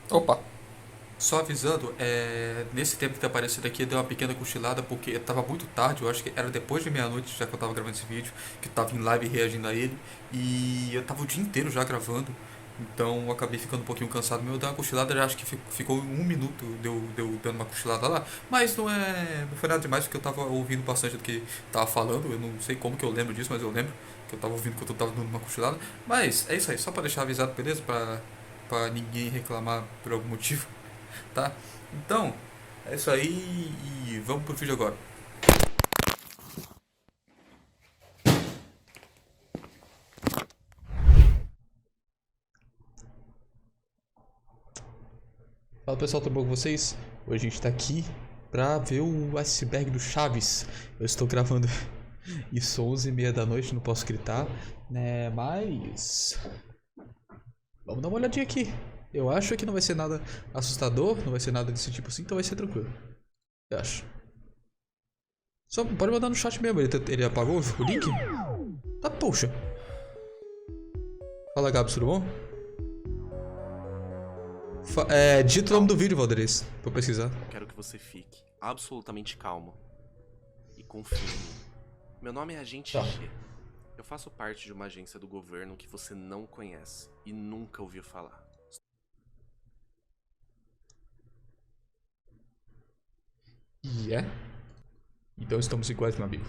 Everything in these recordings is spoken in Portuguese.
Opa, só avisando, nesse tempo que tá aparecendo aqui, eu dei uma pequena cochilada porque tava muito tarde, eu acho que era depois de meia-noite, já que eu tava gravando esse vídeo, que eu tava em live reagindo a ele, e eu tava o dia inteiro já gravando, então eu acabei ficando um pouquinho cansado mesmo, eu dei uma cochilada, já acho que ficou um minuto deu dando uma cochilada lá, mas não foi nada demais, porque eu tava ouvindo bastante do que tava falando, eu não sei como que eu lembro disso, mas eu lembro que eu tava ouvindo que eu tava dando uma cochilada, mas é isso aí, só pra deixar avisado, beleza? Pra ninguém reclamar por algum motivo. Tá? Então, é isso aí e vamos pro vídeo agora. Fala pessoal, tudo bom com vocês? Hoje a gente tá aqui pra ver o iceberg do Chaves. Eu estou gravando isso 11h30 da noite, não posso gritar, né? Mas vamos dar uma olhadinha aqui. Eu acho que não vai ser nada assustador, não vai ser nada desse tipo assim, então vai ser tranquilo. Eu acho. Só pode mandar no chat mesmo, ele apagou o link? Tá, poxa. Fala Gabs, tudo bom? Digita o nome do Calma. vídeo, Valdez, pra eu pesquisar. Quero que você fique absolutamente calmo e confie em mim. Meu nome é Agente Tá. G. Eu faço parte de uma agência do governo que você não conhece e nunca ouviu falar. E é? Então estamos iguais, meu amigo.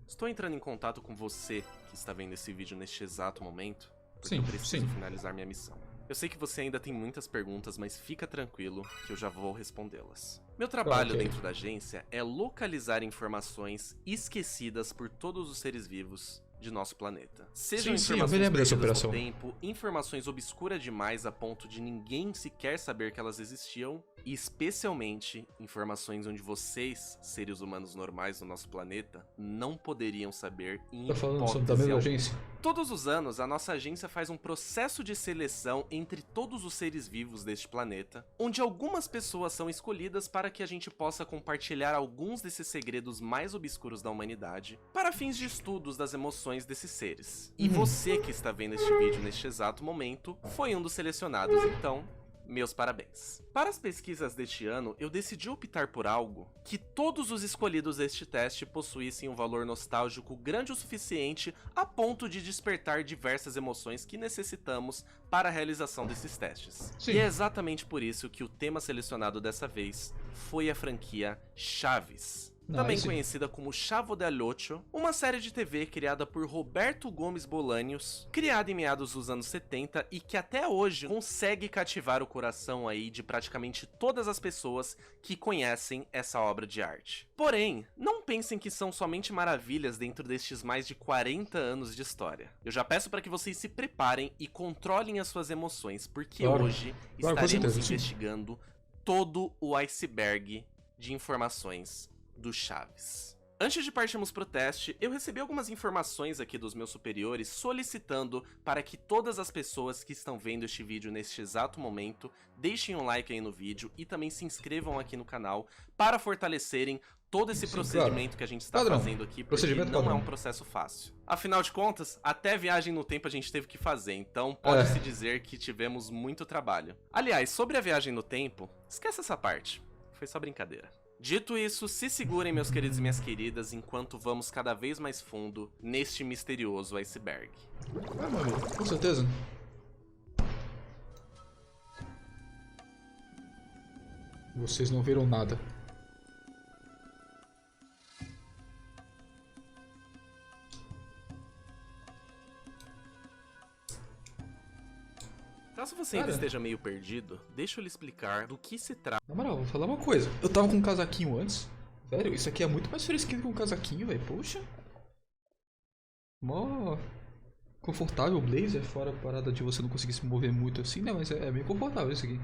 Estou entrando em contato com você que está vendo esse vídeo neste exato momento, porque Sim, eu preciso sim. finalizar minha missão. Eu sei que você ainda tem muitas perguntas, mas fica tranquilo que eu já vou respondê-las. Meu trabalho Ok. dentro da agência é localizar informações esquecidas por todos os seres vivos de nosso planeta. Sejam Sim, eu me informações lembro dessa perdidas no operação. tempo, informações obscuras demais a ponto de ninguém sequer saber que elas existiam, e especialmente informações onde vocês, seres humanos normais do nosso planeta, não poderiam saber em Tá falando sobre da hipótese mesma alguma. agência? Todos os anos, a nossa agência faz um processo de seleção entre todos os seres vivos deste planeta, onde algumas pessoas são escolhidas para que a gente possa compartilhar alguns desses segredos mais obscuros da humanidade, para fins de estudos das emoções desses seres. E você que está vendo este vídeo neste exato momento, foi um dos selecionados, então meus parabéns. Para as pesquisas deste ano, eu decidi optar por algo que todos os escolhidos deste teste possuíssem um valor nostálgico grande o suficiente a ponto de despertar diversas emoções que necessitamos para a realização desses testes. Sim. E é exatamente por isso que o tema selecionado dessa vez foi a franquia Chaves. Também Nice. conhecida como Chavo del Ocho, uma série de TV criada por Roberto Gomes Bolanhos, criada em meados dos anos 70 e que até hoje consegue cativar o coração aí de praticamente todas as pessoas que conhecem essa obra de arte. Porém, não pensem que são somente maravilhas dentro destes mais de 40 anos de história. Eu já peço para que vocês se preparem e controlem as suas emoções, porque Claro. hoje Claro, com estaremos certeza, sim. investigando todo o iceberg de informações do Chaves. Antes de partirmos pro teste, eu recebi algumas informações aqui dos meus superiores solicitando para que todas as pessoas que estão vendo este vídeo neste exato momento deixem um like aí no vídeo e também se inscrevam aqui no canal para fortalecerem todo esse Sim, procedimento claro. que a gente está Padrão. fazendo aqui, porque Procedimento não é padrão. um processo fácil. Afinal de contas, até viagem no tempo a gente teve que fazer, então É. pode-se dizer que tivemos muito trabalho. Aliás, sobre a viagem no tempo, esquece essa parte, foi só brincadeira. Dito isso, se segurem, meus queridos e minhas queridas, enquanto vamos cada vez mais fundo neste misterioso iceberg. Meu amigo, com certeza. Vocês não viram nada. Caso você ainda Cara, esteja meio perdido, deixa eu lhe explicar do que se trata. na moral, vou falar uma coisa. Eu tava com um casaquinho antes. Velho, isso aqui é muito mais fresquinho que um casaquinho, velho. Poxa. Mó confortável o blazer, fora a parada de você não conseguir se mover muito assim, né? Mas é bem confortável isso aqui.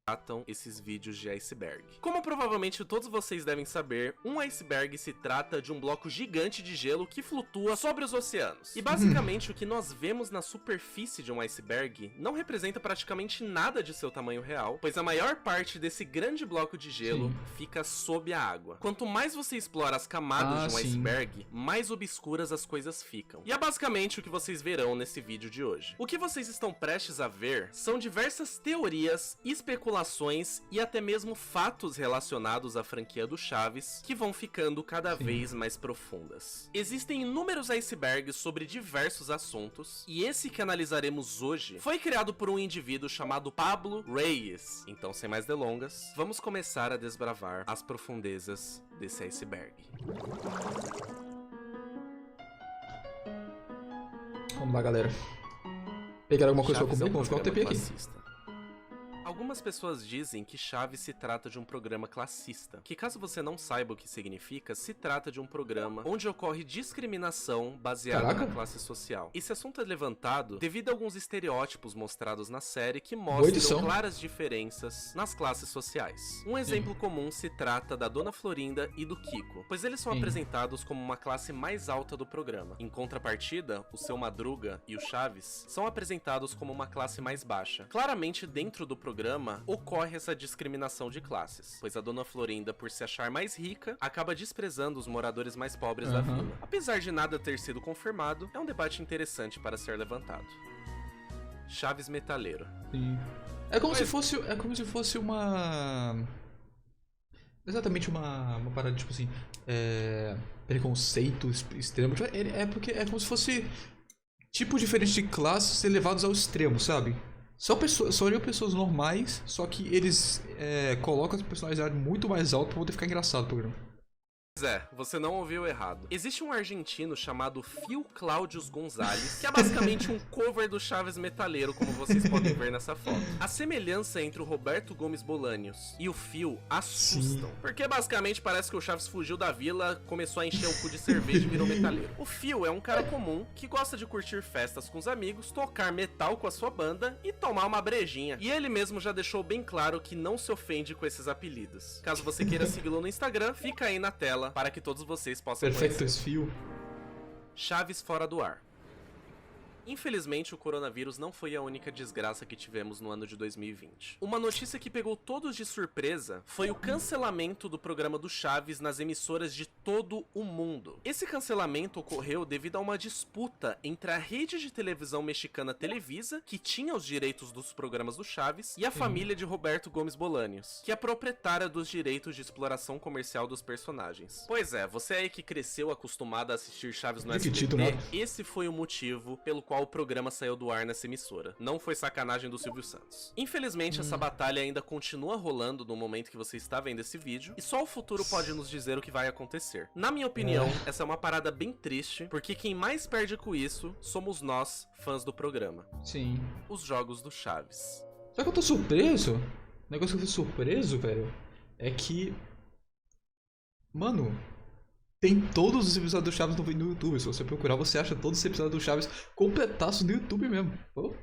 tratam esses vídeos de iceberg. Como provavelmente todos vocês devem saber, um iceberg se trata de um bloco gigante de gelo que flutua sobre os oceanos. E basicamente o que nós vemos na superfície de um iceberg não representa praticamente nada de seu tamanho real, pois a maior parte desse grande bloco de gelo fica sob a água. Quanto mais você explora as camadas de um iceberg, mais obscuras as coisas ficam. E é basicamente o que vocês verão nesse vídeo de hoje. O que vocês estão prestes a ver são diversas teorias, especulações e até mesmo fatos relacionados à franquia do Chaves que vão ficando cada vez mais profundas. Existem inúmeros icebergs sobre diversos assuntos e esse que analisaremos hoje foi criado por um indivíduo chamado Pablo Reyes. Então, sem mais delongas, vamos começar a desbravar as profundezas desse iceberg. Vamos lá, galera. Pegaram alguma coisa pra Chaves comer? é um Vamos ficar um tempinho programa aqui. classista. Algumas pessoas dizem que Chaves se trata de um programa classista, que caso você não saiba o que significa, se trata de um programa onde ocorre discriminação baseada na classe social. Esse assunto é levantado devido a alguns estereótipos mostrados na série que mostram claras diferenças nas classes sociais. Um exemplo comum se trata da Dona Florinda e do Kiko, pois eles são apresentados como uma classe mais alta do programa. Em contrapartida, o Seu Madruga e o Chaves são apresentados como uma classe mais baixa. Claramente, dentro do programa, ocorre essa discriminação de classes, pois a Dona Florinda, por se achar mais rica, acaba desprezando os moradores mais pobres da vila. Apesar de nada ter sido confirmado, é um debate interessante para ser levantado. Chaves metaleiro. Sim. É como se fosse uma... Exatamente uma parada, tipo assim... preconceito extremo. É porque é como se fosse tipos diferentes de classes elevados ao extremo, sabe? Seriam pessoas normais, só que eles colocam as personalidades muito mais alto pra poder ficar engraçado o programa. Pois é, você não ouviu errado. Existe um argentino chamado Phil Cláudios Gonzalez, que é basicamente um cover do Chaves metaleiro, como vocês podem ver nessa foto. A semelhança entre o Roberto Gomes Bolanhos e o Phil assustam, porque basicamente parece que o Chaves fugiu da vila, começou a encher o cu de cerveja e virou metaleiro. O Phil é um cara comum que gosta de curtir festas com os amigos, tocar metal com a sua banda e tomar uma brejinha. E ele mesmo já deixou bem claro que não se ofende com esses apelidos. Caso você queira segui-lo no Instagram, fica aí na tela para que todos vocês possam Perfeito esse fio. Chaves fora do ar. Infelizmente, o coronavírus não foi a única desgraça que tivemos no ano de 2020. Uma notícia que pegou todos de surpresa foi o cancelamento do programa do Chaves nas emissoras de todo o mundo. Esse cancelamento ocorreu devido a uma disputa entre a rede de televisão mexicana Televisa, que tinha os direitos dos programas do Chaves, e a família de Roberto Gomes Bolanhos, que é proprietária dos direitos de exploração comercial dos personagens. Pois é, você aí que cresceu acostumado a assistir Chaves no SBT, esse foi o motivo pelo qual o programa saiu do ar nessa emissora. Não foi sacanagem do Silvio Santos. Infelizmente, essa batalha ainda continua rolando no momento que você está vendo esse vídeo, e só o futuro pode nos dizer o que vai acontecer. Na minha opinião, essa é uma parada bem triste, porque quem mais perde com isso somos nós, fãs do programa. Sim. Os jogos do Chaves. Só que eu tô surpreso. O negócio que eu fui surpreso, velho, é que... Mano... Tem todos os episódios do Chaves no YouTube. Se você procurar, você acha todos os episódios do Chaves completaços no YouTube mesmo. Pô.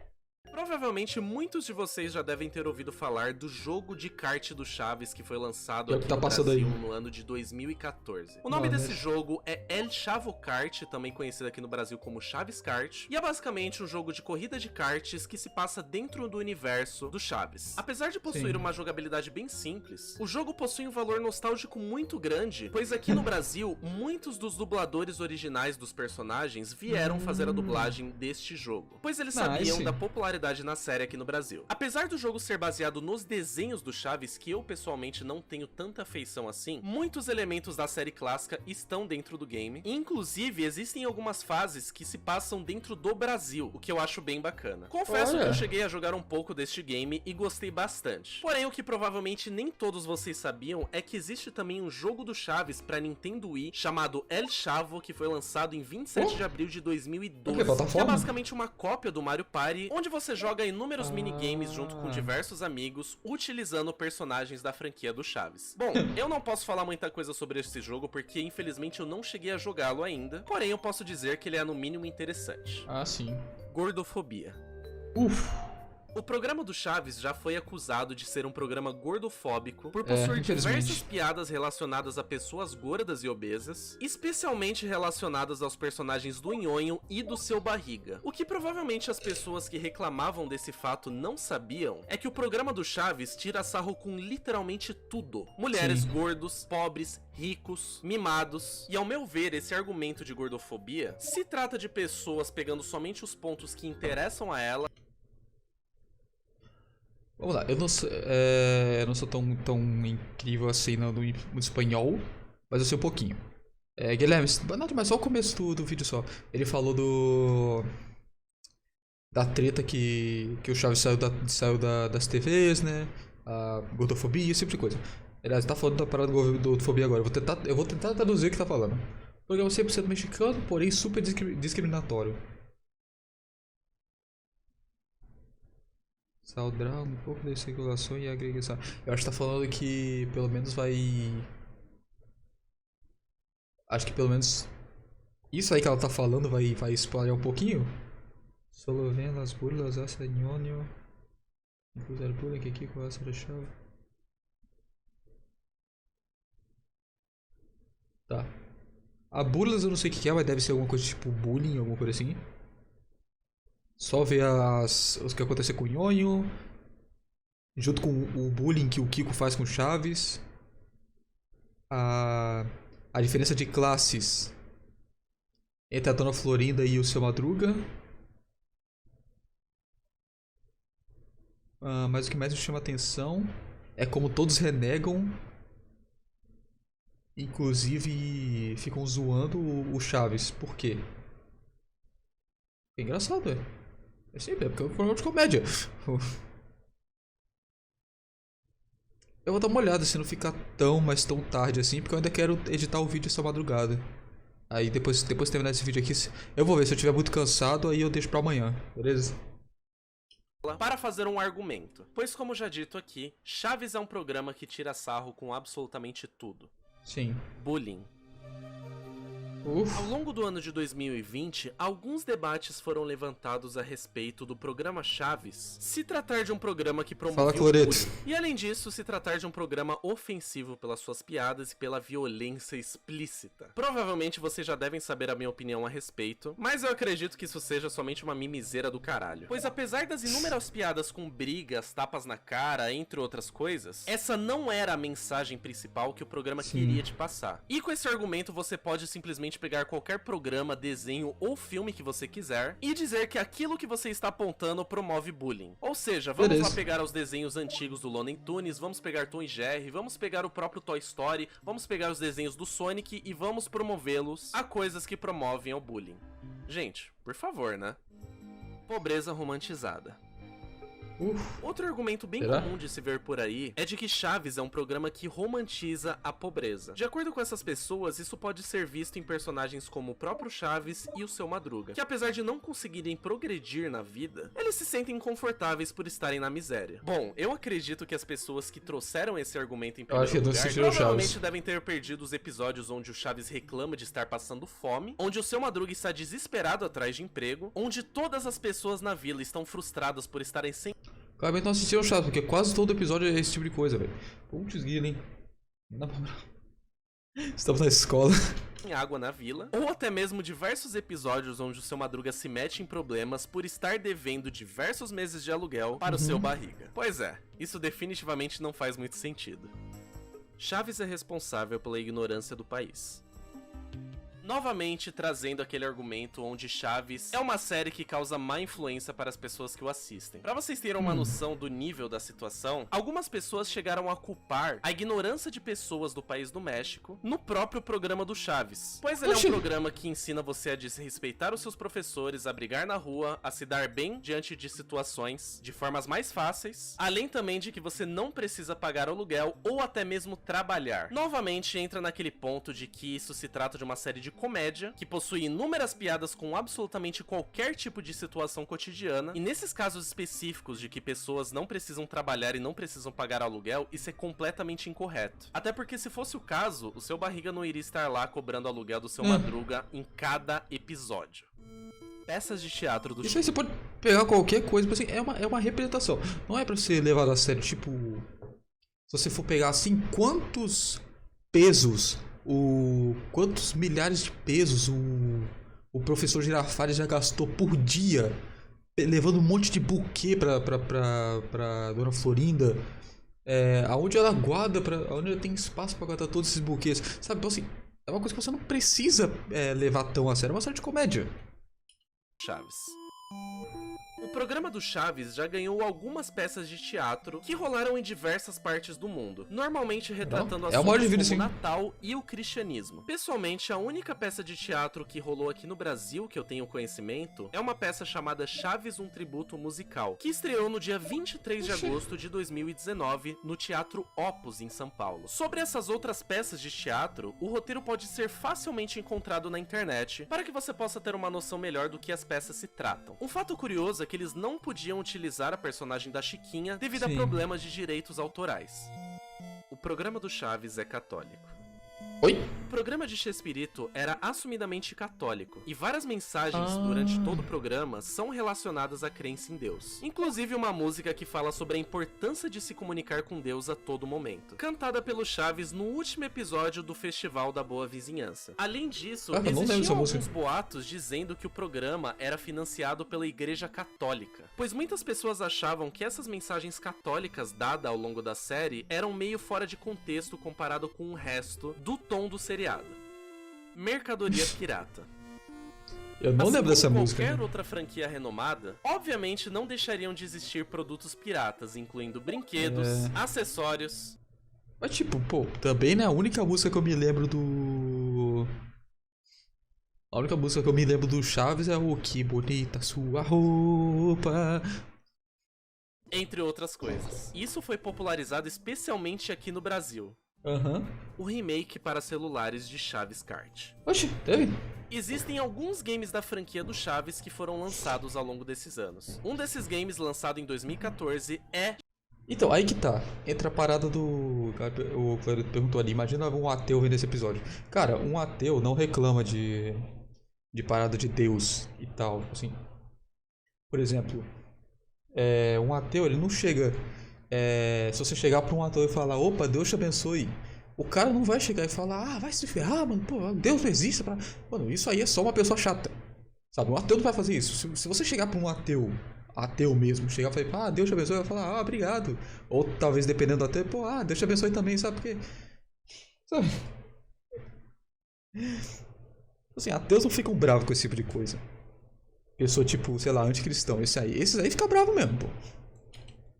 Provavelmente muitos de vocês já devem ter ouvido falar do jogo de kart do Chaves que foi lançado aqui no Brasil no ano de 2014. O nome desse jogo é El Chavo Kart, também conhecido aqui no Brasil como Chaves Kart, e é basicamente um jogo de corrida de karts que se passa dentro do universo do Chaves. Apesar de possuir uma jogabilidade bem simples, o jogo possui um valor nostálgico muito grande, pois aqui no Brasil, muitos dos dubladores originais dos personagens vieram fazer a dublagem deste jogo, pois eles sabiam da popularidade na série aqui no Brasil. Apesar do jogo ser baseado nos desenhos do Chaves, que eu pessoalmente não tenho tanta afeição assim, muitos elementos da série clássica estão dentro do game, e inclusive existem algumas fases que se passam dentro do Brasil, o que eu acho bem bacana. Confesso que eu cheguei a jogar um pouco deste game e gostei bastante. Porém, o que provavelmente nem todos vocês sabiam é que existe também um jogo do Chaves para Nintendo Wii chamado El Chavo, que foi lançado em 27 de abril de 2012, que é basicamente uma cópia do Mario Party, onde você joga inúmeros minigames junto com diversos amigos, utilizando personagens da franquia do Chaves. Bom, eu não posso falar muita coisa sobre esse jogo, porque infelizmente eu não cheguei a jogá-lo ainda, porém eu posso dizer que ele é no mínimo interessante. Ah, sim. Gordofobia. O programa do Chaves já foi acusado de ser um programa gordofóbico por possuir infelizmente. diversas piadas relacionadas a pessoas gordas e obesas, especialmente relacionadas aos personagens do Nhonho e do Seu Barriga. O que provavelmente as pessoas que reclamavam desse fato não sabiam é que o programa do Chaves tira sarro com literalmente tudo. Mulheres, Sim. gordos, pobres, ricos, mimados. E ao meu ver, esse argumento de gordofobia se trata de pessoas pegando somente os pontos que interessam a ela. Vamos lá, eu não sou tão incrível assim no espanhol, mas eu sei um pouquinho. Guilherme, nada mais, só o começo do vídeo só. Ele falou da treta que o Chaves saiu das TVs, né? A gordofobia, esse tipo de coisa. Aliás, tá falando da parada da gordofobia agora. Eu vou tentar traduzir o que tá falando. Programa 100% mexicano, porém super discriminatório. Saudar um pouco da circulação e agregação. Eu acho que tá falando que pelo menos vai. Acho que pelo menos isso aí que ela tá falando vai espalhar um pouquinho. Solo ven las burlas hacia Ñonho. Incluir bullying aqui com essa chave. Tá. A burlas eu não sei o que é, mas deve ser alguma coisa tipo bullying, alguma coisa assim. Só ver os que aconteceu com o Nhonho. Junto com o bullying que o Kiko faz com o Chaves. A diferença de classes entre a Dona Florinda e o Seu Madruga. Mas o que mais me chama a atenção é como todos renegam. Inclusive ficam zoando o Chaves. Por quê? É engraçado, é sempre, porque é um programa de comédia. Eu vou dar uma olhada se não ficar mas tão tarde assim, porque eu ainda quero editar o vídeo essa madrugada. Aí depois de terminar esse vídeo aqui, eu vou ver, se eu estiver muito cansado, aí eu deixo pra amanhã, beleza? Para fazer um argumento, pois como já dito aqui, Chaves é um programa que tira sarro com absolutamente tudo. Sim. Bullying. Ao longo do ano de 2020, alguns debates foram levantados a respeito do programa Chaves se tratar de um programa que promoveu bullying, e além disso, se tratar de um programa ofensivo pelas suas piadas e pela violência explícita. Provavelmente vocês já devem saber a minha opinião a respeito, mas eu acredito que isso seja somente uma mimiseira do caralho. Pois apesar das inúmeras piadas com brigas, tapas na cara, entre outras coisas, essa não era a mensagem principal que o programa queria te passar. E com esse argumento você pode simplesmente pegar qualquer programa, desenho ou filme que você quiser e dizer que aquilo que você está apontando promove bullying. Ou seja, vamos lá pegar os desenhos antigos do Looney Tunes, vamos pegar Tom e Jerry, vamos pegar o próprio Toy Story, vamos pegar os desenhos do Sonic e vamos promovê-los a coisas que promovem ao bullying. Gente, por favor, né? Pobreza romantizada. Outro argumento bem comum de se ver por aí é de que Chaves é um programa que romantiza a pobreza. De acordo com essas pessoas, isso pode ser visto em personagens como o próprio Chaves e o Seu Madruga, que apesar de não conseguirem progredir na vida, eles se sentem confortáveis por estarem na miséria. Bom, eu acredito que as pessoas que trouxeram esse argumento em primeiro lugar provavelmente devem ter perdido os episódios onde o Chaves reclama de estar passando fome, onde o Seu Madruga está desesperado atrás de emprego, onde todas as pessoas na vila estão frustradas por estarem sem... Claramente não assistiram chato, porque quase todo episódio é esse tipo de coisa, velho. Putz, guia, hein? Não dá pra... Estamos na escola. Água na vila, ou até mesmo diversos episódios onde o Seu Madruga se mete em problemas por estar devendo diversos meses de aluguel para o Seu Barriga. Pois é, isso definitivamente não faz muito sentido. Chaves é responsável pela ignorância do país. Novamente trazendo aquele argumento onde Chaves é uma série que causa má influência para as pessoas que o assistem. Para vocês terem uma noção do nível da situação, algumas pessoas chegaram a culpar a ignorância de pessoas do país do México no próprio programa do Chaves. Pois ele é um programa que ensina você a desrespeitar os seus professores, a brigar na rua, a se dar bem diante de situações de formas mais fáceis, além também de que você não precisa pagar aluguel ou até mesmo trabalhar. Novamente entra naquele ponto de que isso se trata de uma série de comédia, que possui inúmeras piadas com absolutamente qualquer tipo de situação cotidiana, e nesses casos específicos de que pessoas não precisam trabalhar e não precisam pagar aluguel, isso é completamente incorreto. Até porque se fosse o caso, o Seu Barriga não iria estar lá cobrando aluguel do Seu Madruga em cada episódio. peças de teatro do Isso aí você pode pegar qualquer coisa, assim, é uma representação. Não é pra ser levado a sério, tipo. Se você for pegar assim, quantos milhares de pesos o professor Girafales já gastou por dia levando um monte de buquê pra Dona Florinda. Aonde ela guarda, aonde ela tem espaço pra guardar todos esses buquês. Sabe, então assim, é uma coisa que você não precisa levar tão a sério. É uma série de comédia. Chaves. O programa do Chaves já ganhou algumas peças de teatro que rolaram em diversas partes do mundo, normalmente retratando É o maior de vida, assuntos como o sim. Natal e o cristianismo. Pessoalmente, a única peça de teatro que rolou aqui no Brasil que eu tenho conhecimento é uma peça chamada Chaves, um tributo musical, que estreou no dia 23 de agosto de 2019 no Teatro Opus, em São Paulo. Sobre essas outras peças de teatro, o roteiro pode ser facilmente encontrado na internet para que você possa ter uma noção melhor do que as peças se tratam. Um fato curioso é que eles não podiam utilizar a personagem da Chiquinha devido a Sim. problemas de direitos autorais. O programa do Chaves é católico. Oi? O programa de Chespirito era assumidamente católico, e várias mensagens durante todo o programa são relacionadas à crença em Deus. Inclusive uma música que fala sobre a importância de se comunicar com Deus a todo momento, cantada pelo Chaves no último episódio do Festival da Boa Vizinhança. Além disso, Eu não lembro existiam dessa alguns música. boatos dizendo que o programa era financiado pela Igreja Católica, pois muitas pessoas achavam que essas mensagens católicas dadas ao longo da série eram meio fora de contexto comparado com o resto do tom do seriado. Mercadoria pirata. Eu não lembro dessa como música. qualquer outra franquia renomada, obviamente não deixariam de existir produtos piratas, incluindo brinquedos, acessórios. Mas tipo, pô, também né, a única música que eu me lembro do... A única música que eu me lembro do Chaves é o Que Bonita Sua Roupa. Entre outras coisas. Isso foi popularizado especialmente aqui no Brasil. Aham. O remake para celulares de Chaves Kart. Oxi, teve? Existem alguns games da franquia do Chaves que foram lançados ao longo desses anos. Um desses games, lançado em 2014, é... Então, aí que tá. Entra a parada do... O Cleber perguntou ali, imagina um ateu vendo esse episódio. Cara, um ateu não reclama de parada de Deus e tal. Assim, por exemplo, um ateu, ele não chega... se você chegar pra um ateu e falar, opa, Deus te abençoe, o cara não vai chegar e falar, vai se ferrar, mano, pô, Deus não existe. Mano, isso aí é só uma pessoa chata. Sabe, um ateu não vai fazer isso. Se você chegar pra um ateu mesmo, chegar e falar, Deus te abençoe, vai falar, obrigado. Ou talvez, dependendo do ateu, pô, Deus te abençoe também, sabe, porque... Sabe? Assim, ateus não ficam bravos com esse tipo de coisa. Pessoa tipo, sei lá, anticristão, esses aí ficam bravos mesmo, pô.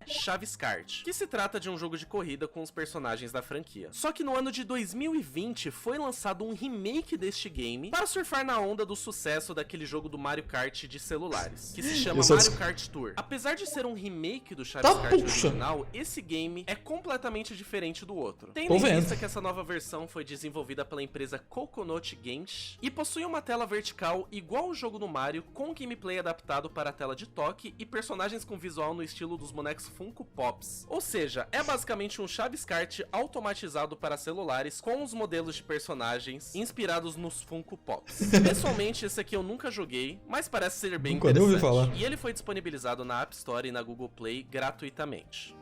Chaves Kart, que se trata de um jogo de corrida com os personagens da franquia. Só que no ano de 2020 foi lançado um remake deste game para surfar na onda do sucesso daquele jogo do Mario Kart de celulares, que se chama Mario Kart Tour. Apesar de ser um remake do Chaves Kart original, esse game é completamente diferente do outro. Tendo em vista que essa nova versão foi desenvolvida pela empresa Coconut Games e possui uma tela vertical igual ao jogo do Mario, com gameplay adaptado para a tela de toque e personagens com visual no estilo dos bonecos Funko Pops. Ou seja, é basicamente um Chaves Kart automatizado para celulares com os modelos de personagens inspirados nos Funko Pops. Pessoalmente, esse aqui eu nunca joguei, mas parece ser bem interessante. E ele foi disponibilizado na App Store e na Google Play gratuitamente.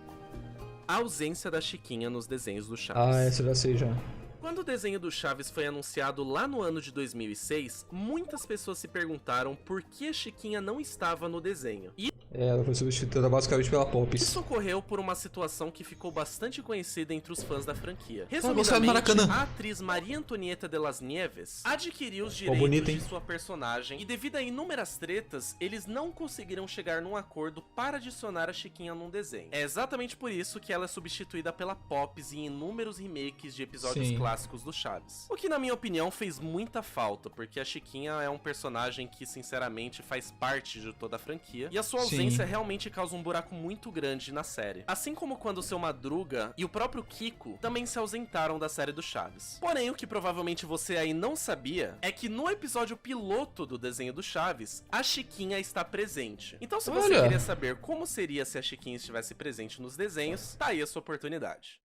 A ausência da Chiquinha nos desenhos do Chaves. Essa eu já sei já. Quando o desenho do Chaves foi anunciado lá no ano de 2006, muitas pessoas se perguntaram por que a Chiquinha não estava no desenho. E ela foi substituída basicamente pela Pops. isso ocorreu por uma situação que ficou bastante conhecida entre os fãs da franquia. Resumidamente, a atriz Maria Antonieta de las Nieves adquiriu os direitos de sua personagem e devido a inúmeras tretas, eles não conseguiram chegar num acordo para adicionar a Chiquinha num desenho. É exatamente por isso que ela é substituída pela Pops em inúmeros remakes de episódios clássicos do Chaves. O que, na minha opinião, fez muita falta, porque a Chiquinha é um personagem que, sinceramente, faz parte de toda a franquia, e a sua ausência realmente causa um buraco muito grande na série. Assim como quando o seu Madruga e o próprio Kiko também se ausentaram da série do Chaves. Porém, o que provavelmente você aí não sabia é que no episódio piloto do desenho do Chaves, a Chiquinha está presente. Então, se você queria saber como seria se a Chiquinha estivesse presente nos desenhos, tá aí a sua oportunidade.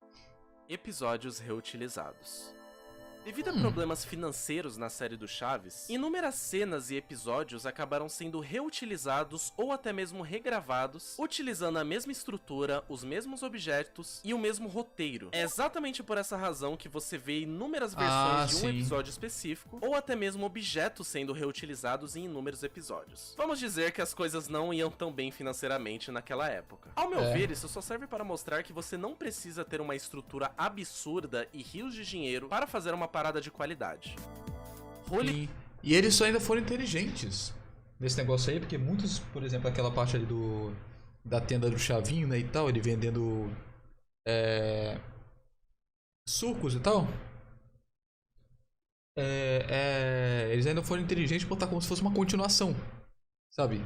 Episódios reutilizados. Devido a problemas financeiros na série do Chaves, inúmeras cenas e episódios acabaram sendo reutilizados ou até mesmo regravados, utilizando a mesma estrutura, os mesmos objetos e o mesmo roteiro. É exatamente por essa razão que você vê inúmeras versões de um episódio específico, ou até mesmo objetos sendo reutilizados em inúmeros episódios. Vamos dizer que as coisas não iam tão bem financeiramente naquela época. Ao meu ver, isso só serve para mostrar que você não precisa ter uma estrutura absurda e rios de dinheiro para fazer uma parada de qualidade. E eles só ainda foram inteligentes nesse negócio aí, porque muitos, por exemplo, aquela parte ali da tenda do Chavinho, né, e tal, ele vendendo sucos e tal. Eles ainda foram inteligentes de botar como se fosse uma continuação, sabe?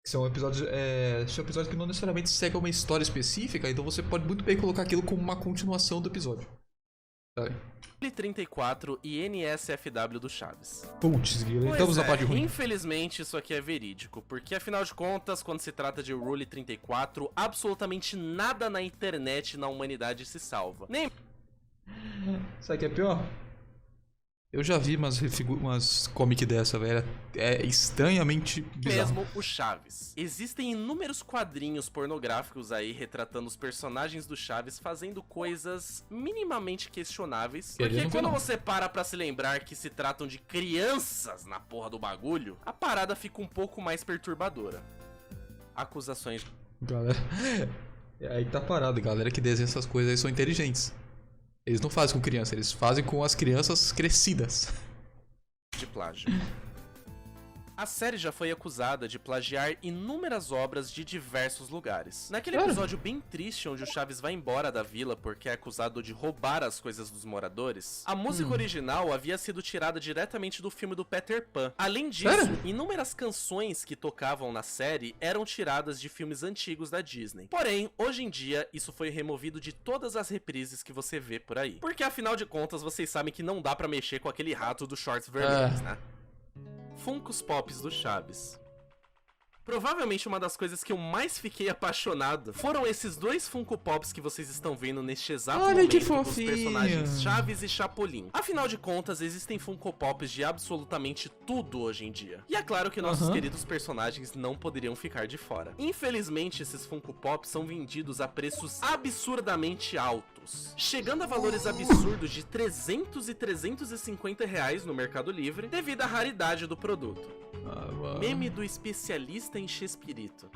São episódios que não necessariamente seguem uma história específica, então você pode muito bem colocar aquilo como uma continuação do episódio, sabe? L34 e NSFW do Chaves. Putz, estamos na parte ruim. Infelizmente isso aqui é verídico, porque afinal de contas, quando se trata de Rule 34, absolutamente nada na internet e na humanidade se salva. Nem... Sabe o que é pior? Eu já vi umas comic dessa, velho. É estranhamente bizarro. Mesmo o Chaves. Existem inúmeros quadrinhos pornográficos aí retratando os personagens do Chaves fazendo coisas minimamente questionáveis. Porque quando você para pra se lembrar que se tratam de crianças na porra do bagulho, a parada fica um pouco mais perturbadora. Acusações... Galera... Aí tá parado, galera que desenha essas coisas aí são inteligentes. Eles não fazem com criança, eles fazem com as crianças crescidas. De plágio. A série já foi acusada de plagiar inúmeras obras de diversos lugares. Naquele episódio bem triste onde o Chaves vai embora da vila porque é acusado de roubar as coisas dos moradores, a música original havia sido tirada diretamente do filme do Peter Pan. Além disso, inúmeras canções que tocavam na série eram tiradas de filmes antigos da Disney. Porém, hoje em dia, isso foi removido de todas as reprises que você vê por aí. Porque afinal de contas, vocês sabem que não dá pra mexer com aquele rato dos shorts vermelhos, né? Funkos Pops do Chaves. Provavelmente uma das coisas que eu mais fiquei apaixonado foram esses dois Funko Pops que vocês estão vendo neste exato momento dos personagens Chaves e Chapolin. Afinal de contas, existem Funko Pops de absolutamente tudo hoje em dia. E é claro que nossos queridos personagens não poderiam ficar de fora. Infelizmente, esses Funko Pops são vendidos a preços absurdamente altos, chegando a valores absurdos de 300 e 350 reais no Mercado Livre, devido à raridade do produto. Meme do especialista em Chespirito.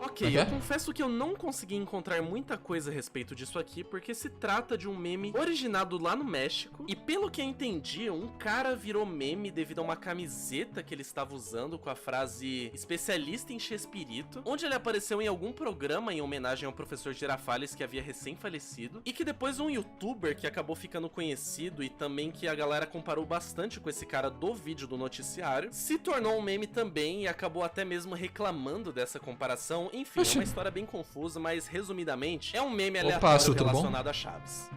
Ok, eu confesso que eu não consegui encontrar muita coisa a respeito disso aqui, porque se trata de um meme originado lá no México, e pelo que eu entendi, um cara virou meme devido a uma camiseta que ele estava usando com a frase especialista em Chespirito, onde ele apareceu em algum programa em homenagem ao professor Girafales que havia recém-falecido, e que depois um youtuber que acabou ficando conhecido e também que a galera comparou bastante com esse cara do vídeo do noticiário, se tornou um meme também e acabou até mesmo reclamando dessa comparação. Enfim, é uma história bem confusa, mas resumidamente, é um meme aleatório relacionado a Chaves.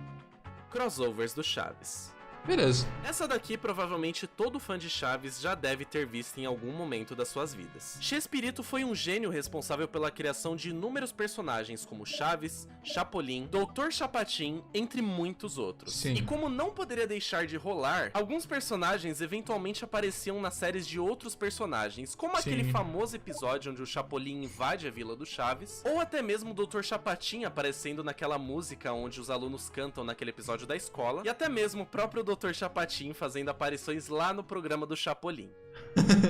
Crossovers do Chaves. Beleza. Essa daqui provavelmente todo fã de Chaves já deve ter visto em algum momento das suas vidas. Chespirito foi um gênio responsável pela criação de inúmeros personagens como Chaves, Chapolin, Dr. Chapatin, entre muitos outros. Sim. E como não poderia deixar de rolar, alguns personagens eventualmente apareciam nas séries de outros personagens, como aquele famoso episódio onde o Chapolin invade a vila do Chaves, ou até mesmo o Dr. Chapatin aparecendo naquela música onde os alunos cantam naquele episódio da escola, e até mesmo o próprio Dr. Chapatin fazendo aparições lá no programa do Chapolin.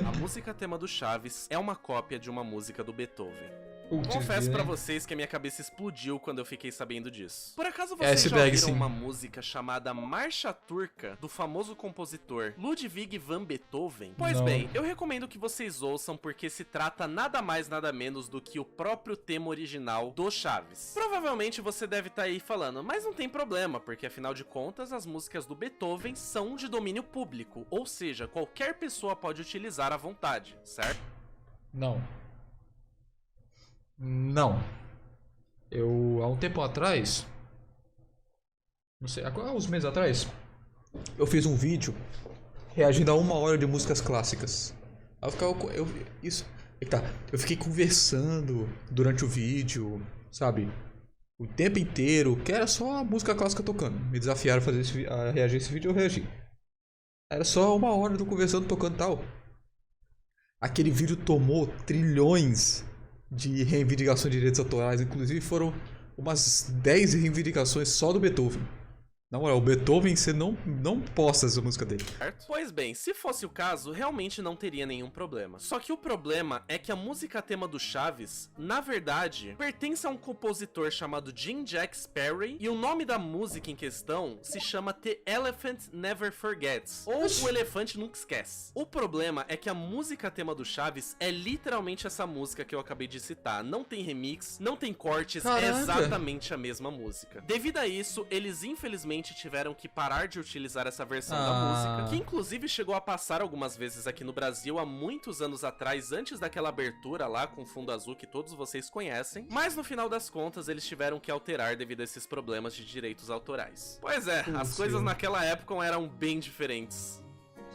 A música tema do Chaves é uma cópia de uma música do Beethoven. Confesso pra vocês que a minha cabeça explodiu quando eu fiquei sabendo disso. Por acaso vocês já ouviram uma música chamada Marcha Turca, do famoso compositor Ludwig van Beethoven? Pois bem, eu recomendo que vocês ouçam porque se trata nada mais nada menos do que o próprio tema original do Chaves. Provavelmente você deve estar aí falando, mas não tem problema, porque afinal de contas as músicas do Beethoven são de domínio público, ou seja, qualquer pessoa pode utilizar à vontade, certo? Não. Há um tempo atrás, não sei, há uns meses atrás, eu fiz um vídeo reagindo a 1 hora de músicas clássicas. Eu fiquei conversando durante o vídeo, sabe? o tempo inteiro, que era só a música clássica tocando. Me desafiaram a a reagir a esse vídeo, eu reagi. Era só 1 hora eu conversando, tocando e tal. Aquele vídeo tomou trilhões de reivindicações de direitos autorais, inclusive foram umas 10 reivindicações só do Beethoven. Na moral, o Beethoven, você não posta essa música dele. Certo? Pois bem, se fosse o caso, realmente não teria nenhum problema. Só que o problema é que a música tema do Chaves, na verdade, pertence a um compositor chamado Jean-Jacques Perrey, e o nome da música em questão se chama The Elephant Never Forgets, ou O Elefante Nunca Esquece. O problema é que a música tema do Chaves é literalmente essa música que eu acabei de citar. Não tem remix, não tem cortes, Caraca. é exatamente a mesma música. Devido a isso, eles infelizmente tiveram que parar de utilizar essa versão da música, que inclusive chegou a passar algumas vezes aqui no Brasil há muitos anos atrás, antes daquela abertura lá com fundo azul que todos vocês conhecem, mas no final das contas eles tiveram que alterar devido a esses problemas de direitos autorais. Pois é, as coisas naquela época eram bem diferentes.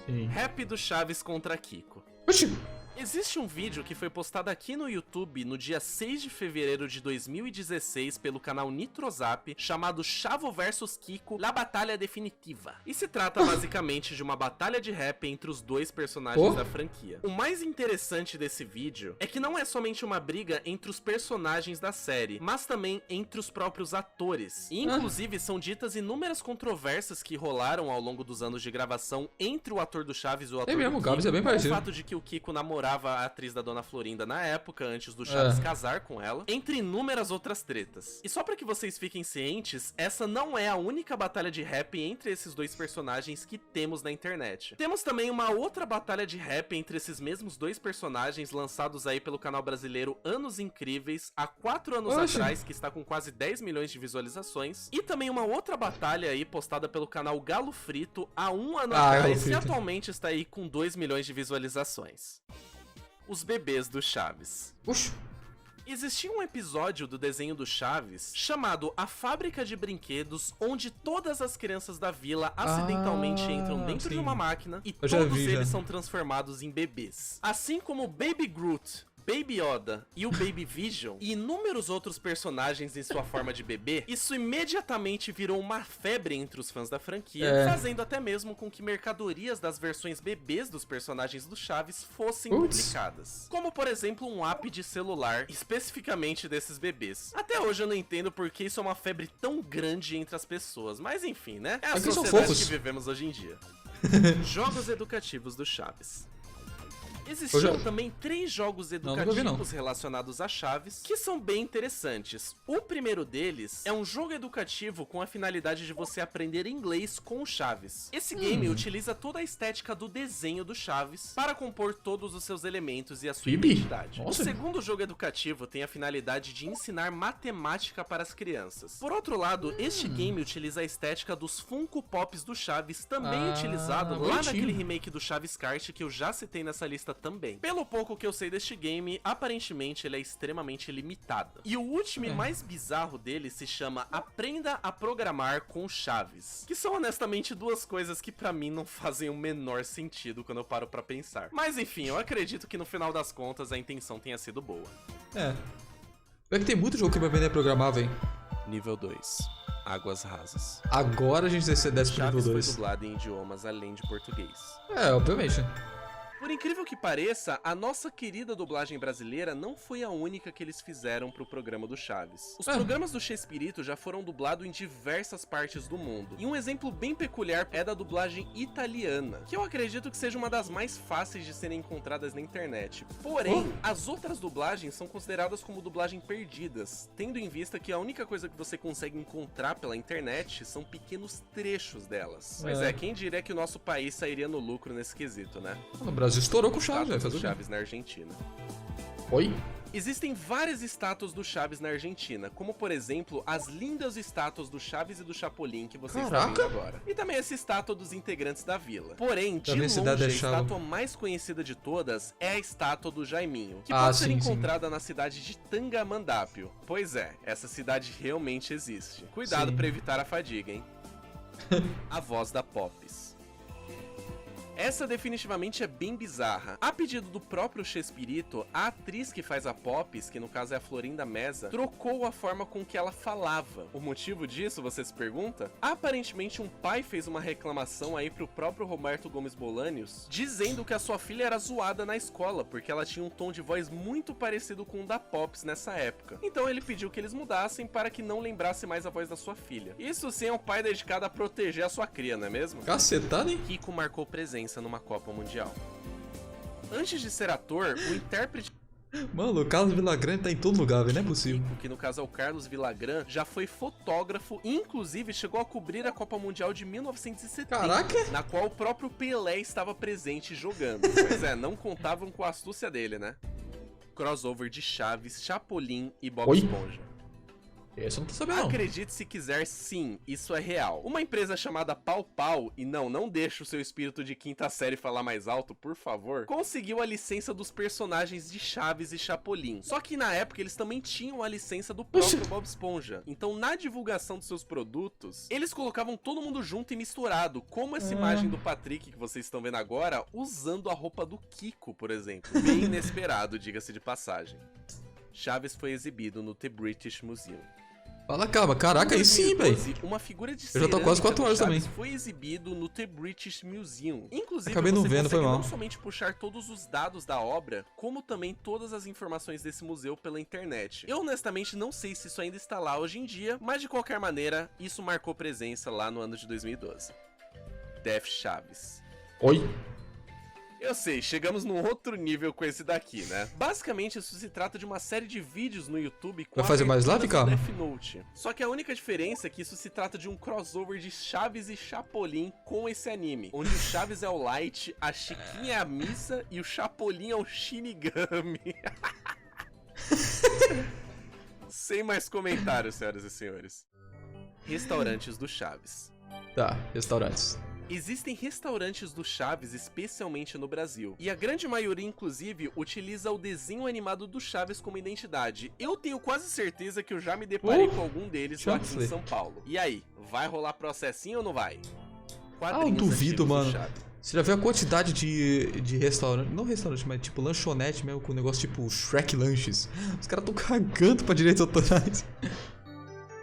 Sim. Rap do Chaves contra Kiko. Oxi! Existe um vídeo que foi postado aqui no YouTube no dia 6 de fevereiro de 2016 pelo canal Nitrozap, chamado Chavo vs Kiko, La Batalha Definitiva. E se trata basicamente de uma batalha de rap entre os dois personagens da franquia. O mais interessante desse vídeo é que não é somente uma briga entre os personagens da série, mas também entre os próprios atores. E inclusive são ditas inúmeras controvérsias que rolaram ao longo dos anos de gravação entre o ator do Chaves e o ator do Kiko, Gabs é bem parecido. o fato de que o Kiko namorava a atriz da Dona Florinda na época, antes do Chaves casar com ela, entre inúmeras outras tretas. E só pra que vocês fiquem cientes, essa não é a única batalha de rap entre esses dois personagens que temos na internet. Temos também uma outra batalha de rap entre esses mesmos dois personagens, lançados aí pelo canal brasileiro Anos Incríveis, há 4 anos atrás, que está com quase 10 milhões de visualizações. E também uma outra batalha aí, postada pelo canal Galo Frito, há 1 ano atrás, e atualmente está aí com 2 milhões de visualizações. Os bebês do Chaves. Puxa. Existia um episódio do desenho do Chaves chamado A Fábrica de Brinquedos, onde todas as crianças da vila acidentalmente entram dentro de uma máquina e todos eles são transformados em bebês. Assim como Baby Groot, Baby Yoda e o Baby Vision e inúmeros outros personagens em sua forma de bebê, isso imediatamente virou uma febre entre os fãs da franquia, fazendo até mesmo com que mercadorias das versões bebês dos personagens do Chaves fossem publicadas. Como, por exemplo, um app de celular especificamente desses bebês. Até hoje eu não entendo por que isso é uma febre tão grande entre as pessoas, mas enfim, né? É a sociedade que vivemos hoje em dia. Jogos educativos do Chaves. Existiam também 3 jogos educativos relacionados a Chaves, que são bem interessantes. O primeiro deles é um jogo educativo com a finalidade de você aprender inglês com o Chaves. Esse game utiliza toda a estética do desenho do Chaves para compor todos os seus elementos e a sua identidade. O segundo jogo educativo tem a finalidade de ensinar matemática para as crianças. Por outro lado, este game utiliza a estética dos Funko Pops do Chaves, também utilizado lá naquele remake do Chaves Kart que eu já citei nessa lista também. Pelo pouco que eu sei deste game, aparentemente ele é extremamente limitado. E o último e mais bizarro dele se chama Aprenda a Programar com Chaves, que são honestamente 2 coisas que pra mim não fazem o menor sentido quando eu paro pra pensar. Mas enfim, eu acredito que no final das contas a intenção tenha sido boa. É que tem muito jogo que vai aprender a programar, velho. Nível 2. Águas Rasas. Agora a gente desce pro nível 2. Chaves foi dublado em idiomas além de português. Obviamente. Por incrível que pareça, a nossa querida dublagem brasileira não foi a única que eles fizeram pro programa do Chaves. Os programas do Chespirito já foram dublados em diversas partes do mundo. E um exemplo bem peculiar é da dublagem italiana, que eu acredito que seja uma das mais fáceis de serem encontradas na internet. Porém, as outras dublagens são consideradas como dublagem perdidas, tendo em vista que a única coisa que você consegue encontrar pela internet são pequenos trechos delas. Mas quem diria que o nosso país sairia no lucro nesse quesito, né? No Brasil estourou com o Chaves, vai fazer Chaves na Argentina. Oi? Existem várias estátuas do Chaves na Argentina, como por exemplo, as lindas estátuas do Chaves e do Chapolin que vocês estão vendo agora. E também essa estátua dos integrantes da vila. Porém, de longe, a estátua mais conhecida de todas é a estátua do Jaiminho, que pode ser encontrada na cidade de Tangamandapio. Pois é, essa cidade realmente existe. Cuidado pra evitar a fadiga, hein? A voz da Pops. Essa definitivamente é bem bizarra. A pedido do próprio Chespirito, a atriz que faz a Pops, que no caso é a Florinda Meza, trocou a forma com que ela falava. O motivo disso, você se pergunta? Aparentemente um pai fez uma reclamação aí pro próprio Roberto Gomes Bolanhos, dizendo que a sua filha era zoada na escola, porque ela tinha um tom de voz muito parecido com o da Pops nessa época. Então ele pediu que eles mudassem para que não lembrasse mais a voz da sua filha. Isso sim é um pai dedicado a proteger a sua cria, não é mesmo? Cacetada, hein? Kiko marcou presença numa Copa Mundial. Antes de ser ator, o intérprete Mano, o Carlos Villagrán tá em todo lugar, velho. Não é possível. Kiko, que no caso é o Carlos Villagrán, já foi fotógrafo e inclusive chegou a cobrir a Copa Mundial de 1970, Caraca! na qual o próprio Pelé estava presente jogando. Pois é, não contavam com a astúcia dele, né? Crossover de Chaves, Chapolin e Bob Oi? Esponja. Essa eu não tô sabendo, não. Acredite se quiser, sim, isso é real. Uma empresa chamada Pau Pau, e não deixa o seu espírito de quinta série falar mais alto, por favor, conseguiu a licença dos personagens de Chaves e Chapolin. Só que na época eles também tinham a licença do próprio Bob Esponja. Então na divulgação dos seus produtos, eles colocavam todo mundo junto e misturado, como essa imagem do Patrick que vocês estão vendo agora, usando a roupa do Kiko, por exemplo. Bem inesperado, diga-se de passagem. Chaves foi exibido no The British Museum. Fala, calma. Caraca, aí sim, velho. Uma figura de Eu já tô quase 4 horas Chaves também. foi exibido no The British Museum. Inclusive, Acabei não você vendo, foi consegue mal. não somente puxar todos os dados da obra, como também todas as informações desse museu pela internet. Eu honestamente não sei se isso ainda está lá hoje em dia, mas de qualquer maneira, isso marcou presença lá no ano de 2012. Def Chaves. Oi? Eu sei, chegamos num outro nível com esse daqui, né? Basicamente, isso se trata de uma série de vídeos no YouTube com Vai fazer mais live, aberturas cara? do Death Note. Só que a única diferença é que isso se trata de um crossover de Chaves e Chapolin com esse anime, onde o Chaves é o Light, a Chiquinha é a Missa e o Chapolin é o Shinigami. Sem mais comentários, senhoras e senhores. Restaurantes do Chaves. Tá, restaurantes. Existem restaurantes do Chaves, especialmente no Brasil. E a grande maioria, inclusive, utiliza o desenho animado do Chaves como identidade. Eu tenho quase certeza que eu já me deparei com algum deles lá aqui em São Paulo. E aí, vai rolar processinho ou não vai? Eu duvido, antigos do mano. Chaves. Você já viu a quantidade de restaurante, não restaurante, mas tipo lanchonete mesmo, com um negócio tipo Shrek Lanches. Os caras tão cagando pra direitos autorais.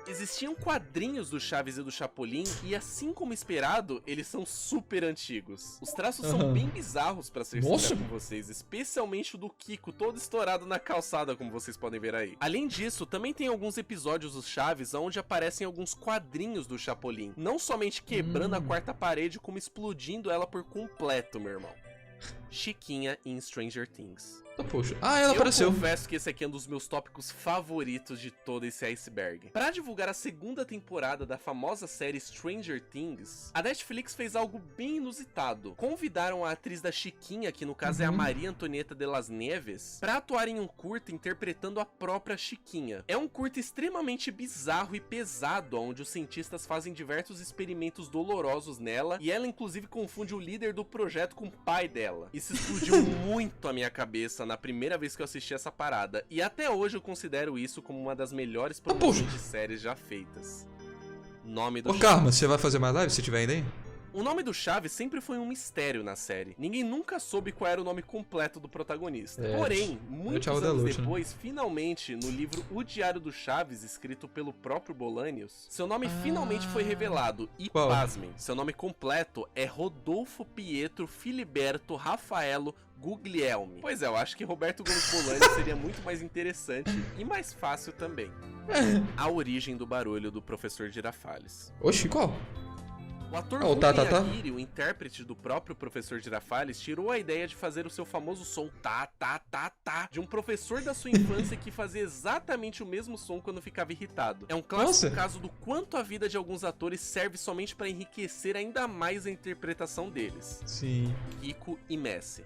Existiam quadrinhos do Chaves e do Chapolin e, assim como esperado, eles são super antigos. Os traços são bem bizarros, pra ser sincero com vocês, especialmente o do Kiko, todo estourado na calçada, como vocês podem ver aí. Além disso, também tem alguns episódios dos Chaves onde aparecem alguns quadrinhos do Chapolin, não somente quebrando a quarta parede, como explodindo ela por completo, meu irmão. Chiquinha em Stranger Things. Poxa. Ah, ela apareceu. Eu confesso que esse aqui é um dos meus tópicos favoritos de todo esse iceberg. Para divulgar a segunda temporada da famosa série Stranger Things, a Netflix fez algo bem inusitado. Convidaram a atriz da Chiquinha, que no caso é a Maria Antonieta de las Nieves, para atuar em um curta interpretando a própria Chiquinha. É um curta extremamente bizarro e pesado, onde os cientistas fazem diversos experimentos dolorosos nela, e ela inclusive confunde o líder do projeto com o pai dela. Isso explodiu muito a minha cabeça na primeira vez que eu assisti essa parada, e até hoje eu considero isso como uma das melhores produções de séries já feitas. Nome do Ô, Karma, você vai fazer mais live se tiver ainda aí? O nome do Chaves sempre foi um mistério na série. Ninguém nunca soube qual era o nome completo do protagonista. Porém, muitos anos depois, finalmente, no livro O Diário do Chaves, escrito pelo próprio Bolanhos, seu nome finalmente foi revelado. E pasmem, seu nome completo é Rodolfo Pietro Filiberto Rafaelo Guglielmi. Pois é, eu acho que Roberto Gomes Bolanhos seria muito mais interessante e mais fácil também. A origem do barulho do professor Girafales. Oxi, qual? O ator Rubem Aguirre, o intérprete do próprio professor Girafales, tirou a ideia de fazer o seu famoso som tá, de um professor da sua infância que fazia exatamente o mesmo som quando ficava irritado. É um clássico caso do quanto a vida de alguns atores serve somente para enriquecer ainda mais a interpretação deles. Sim. Kiko e Messi.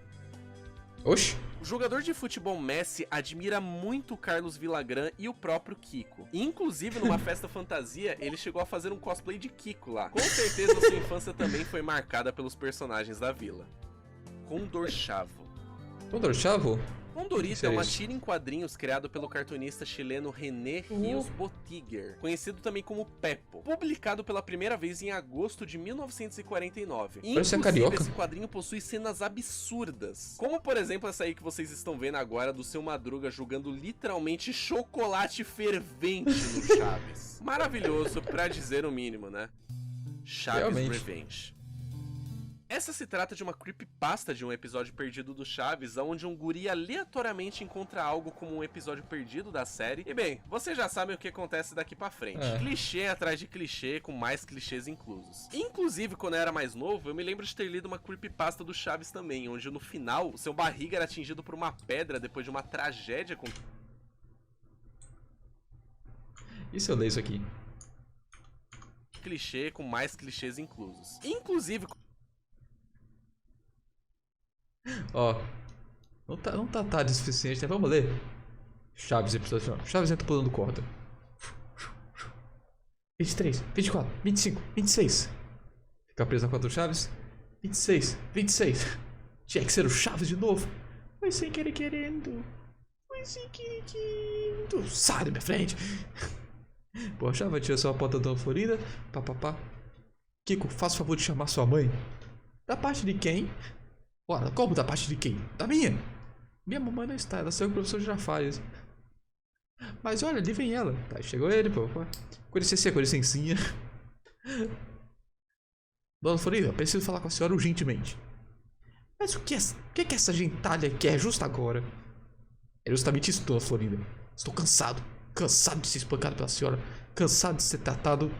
Oxi. O jogador de futebol Messi admira muito o Carlos Villagrán e o próprio Kiko. E, inclusive, numa festa fantasia, ele chegou a fazer um cosplay de Kiko lá. Com certeza, sua infância também foi marcada pelos personagens da vila. Condor Chavo. Condor Chavo? Condorito é Seria uma isso. tira em quadrinhos criado pelo cartunista chileno René Rios Bottiger, conhecido também como Peppo, publicado pela primeira vez em agosto de 1949. E, Parece inclusive, carioca. esse quadrinho possui cenas absurdas, como por exemplo essa aí que vocês estão vendo agora do seu Madruga jogando literalmente chocolate fervente no Chaves. Maravilhoso, pra dizer o mínimo, né? Chaves Realmente. Revenge. Essa se trata de uma creepypasta de um episódio perdido do Chaves, onde um guri aleatoriamente encontra algo como um episódio perdido da série. E bem, vocês já sabem o que acontece daqui pra frente. Clichê atrás de clichê, com mais clichês inclusos. Inclusive, quando eu era mais novo, eu me lembro de ter lido uma creepypasta do Chaves também, onde no final, o seu barriga era atingido por uma pedra depois de uma tragédia com... E se eu ler isso aqui? Clichê, com mais clichês inclusos. Inclusive... Ó. Não tá suficiente, né? Vamos ler. Chaves, episódio final. Chaves entra pulando corda. 23, 24, 25, 26. Fica preso na corda do Chaves. 26, 26. Tinha que ser o Chaves de novo. Foi sem querer querendo. Foi sem querer querendo. Sai da minha frente. Pô, Chaves tira sua porta da Dona Florinda. Pá. Kiko, faça o favor de chamar sua mãe. Da parte de quem? Ora, como da parte de quem? Da minha. Minha mamãe não está, ela saiu com o professor Girafales. Mas olha, ali vem ela. Tá, chegou ele, pô. Com licencinha. Dona Florinda, eu preciso falar com a senhora urgentemente. Mas o que é essa gentalha quer justo agora? É justamente isso, Dona Florinda. Estou cansado. Cansado de ser espancado pela senhora. Cansado de ser tratado...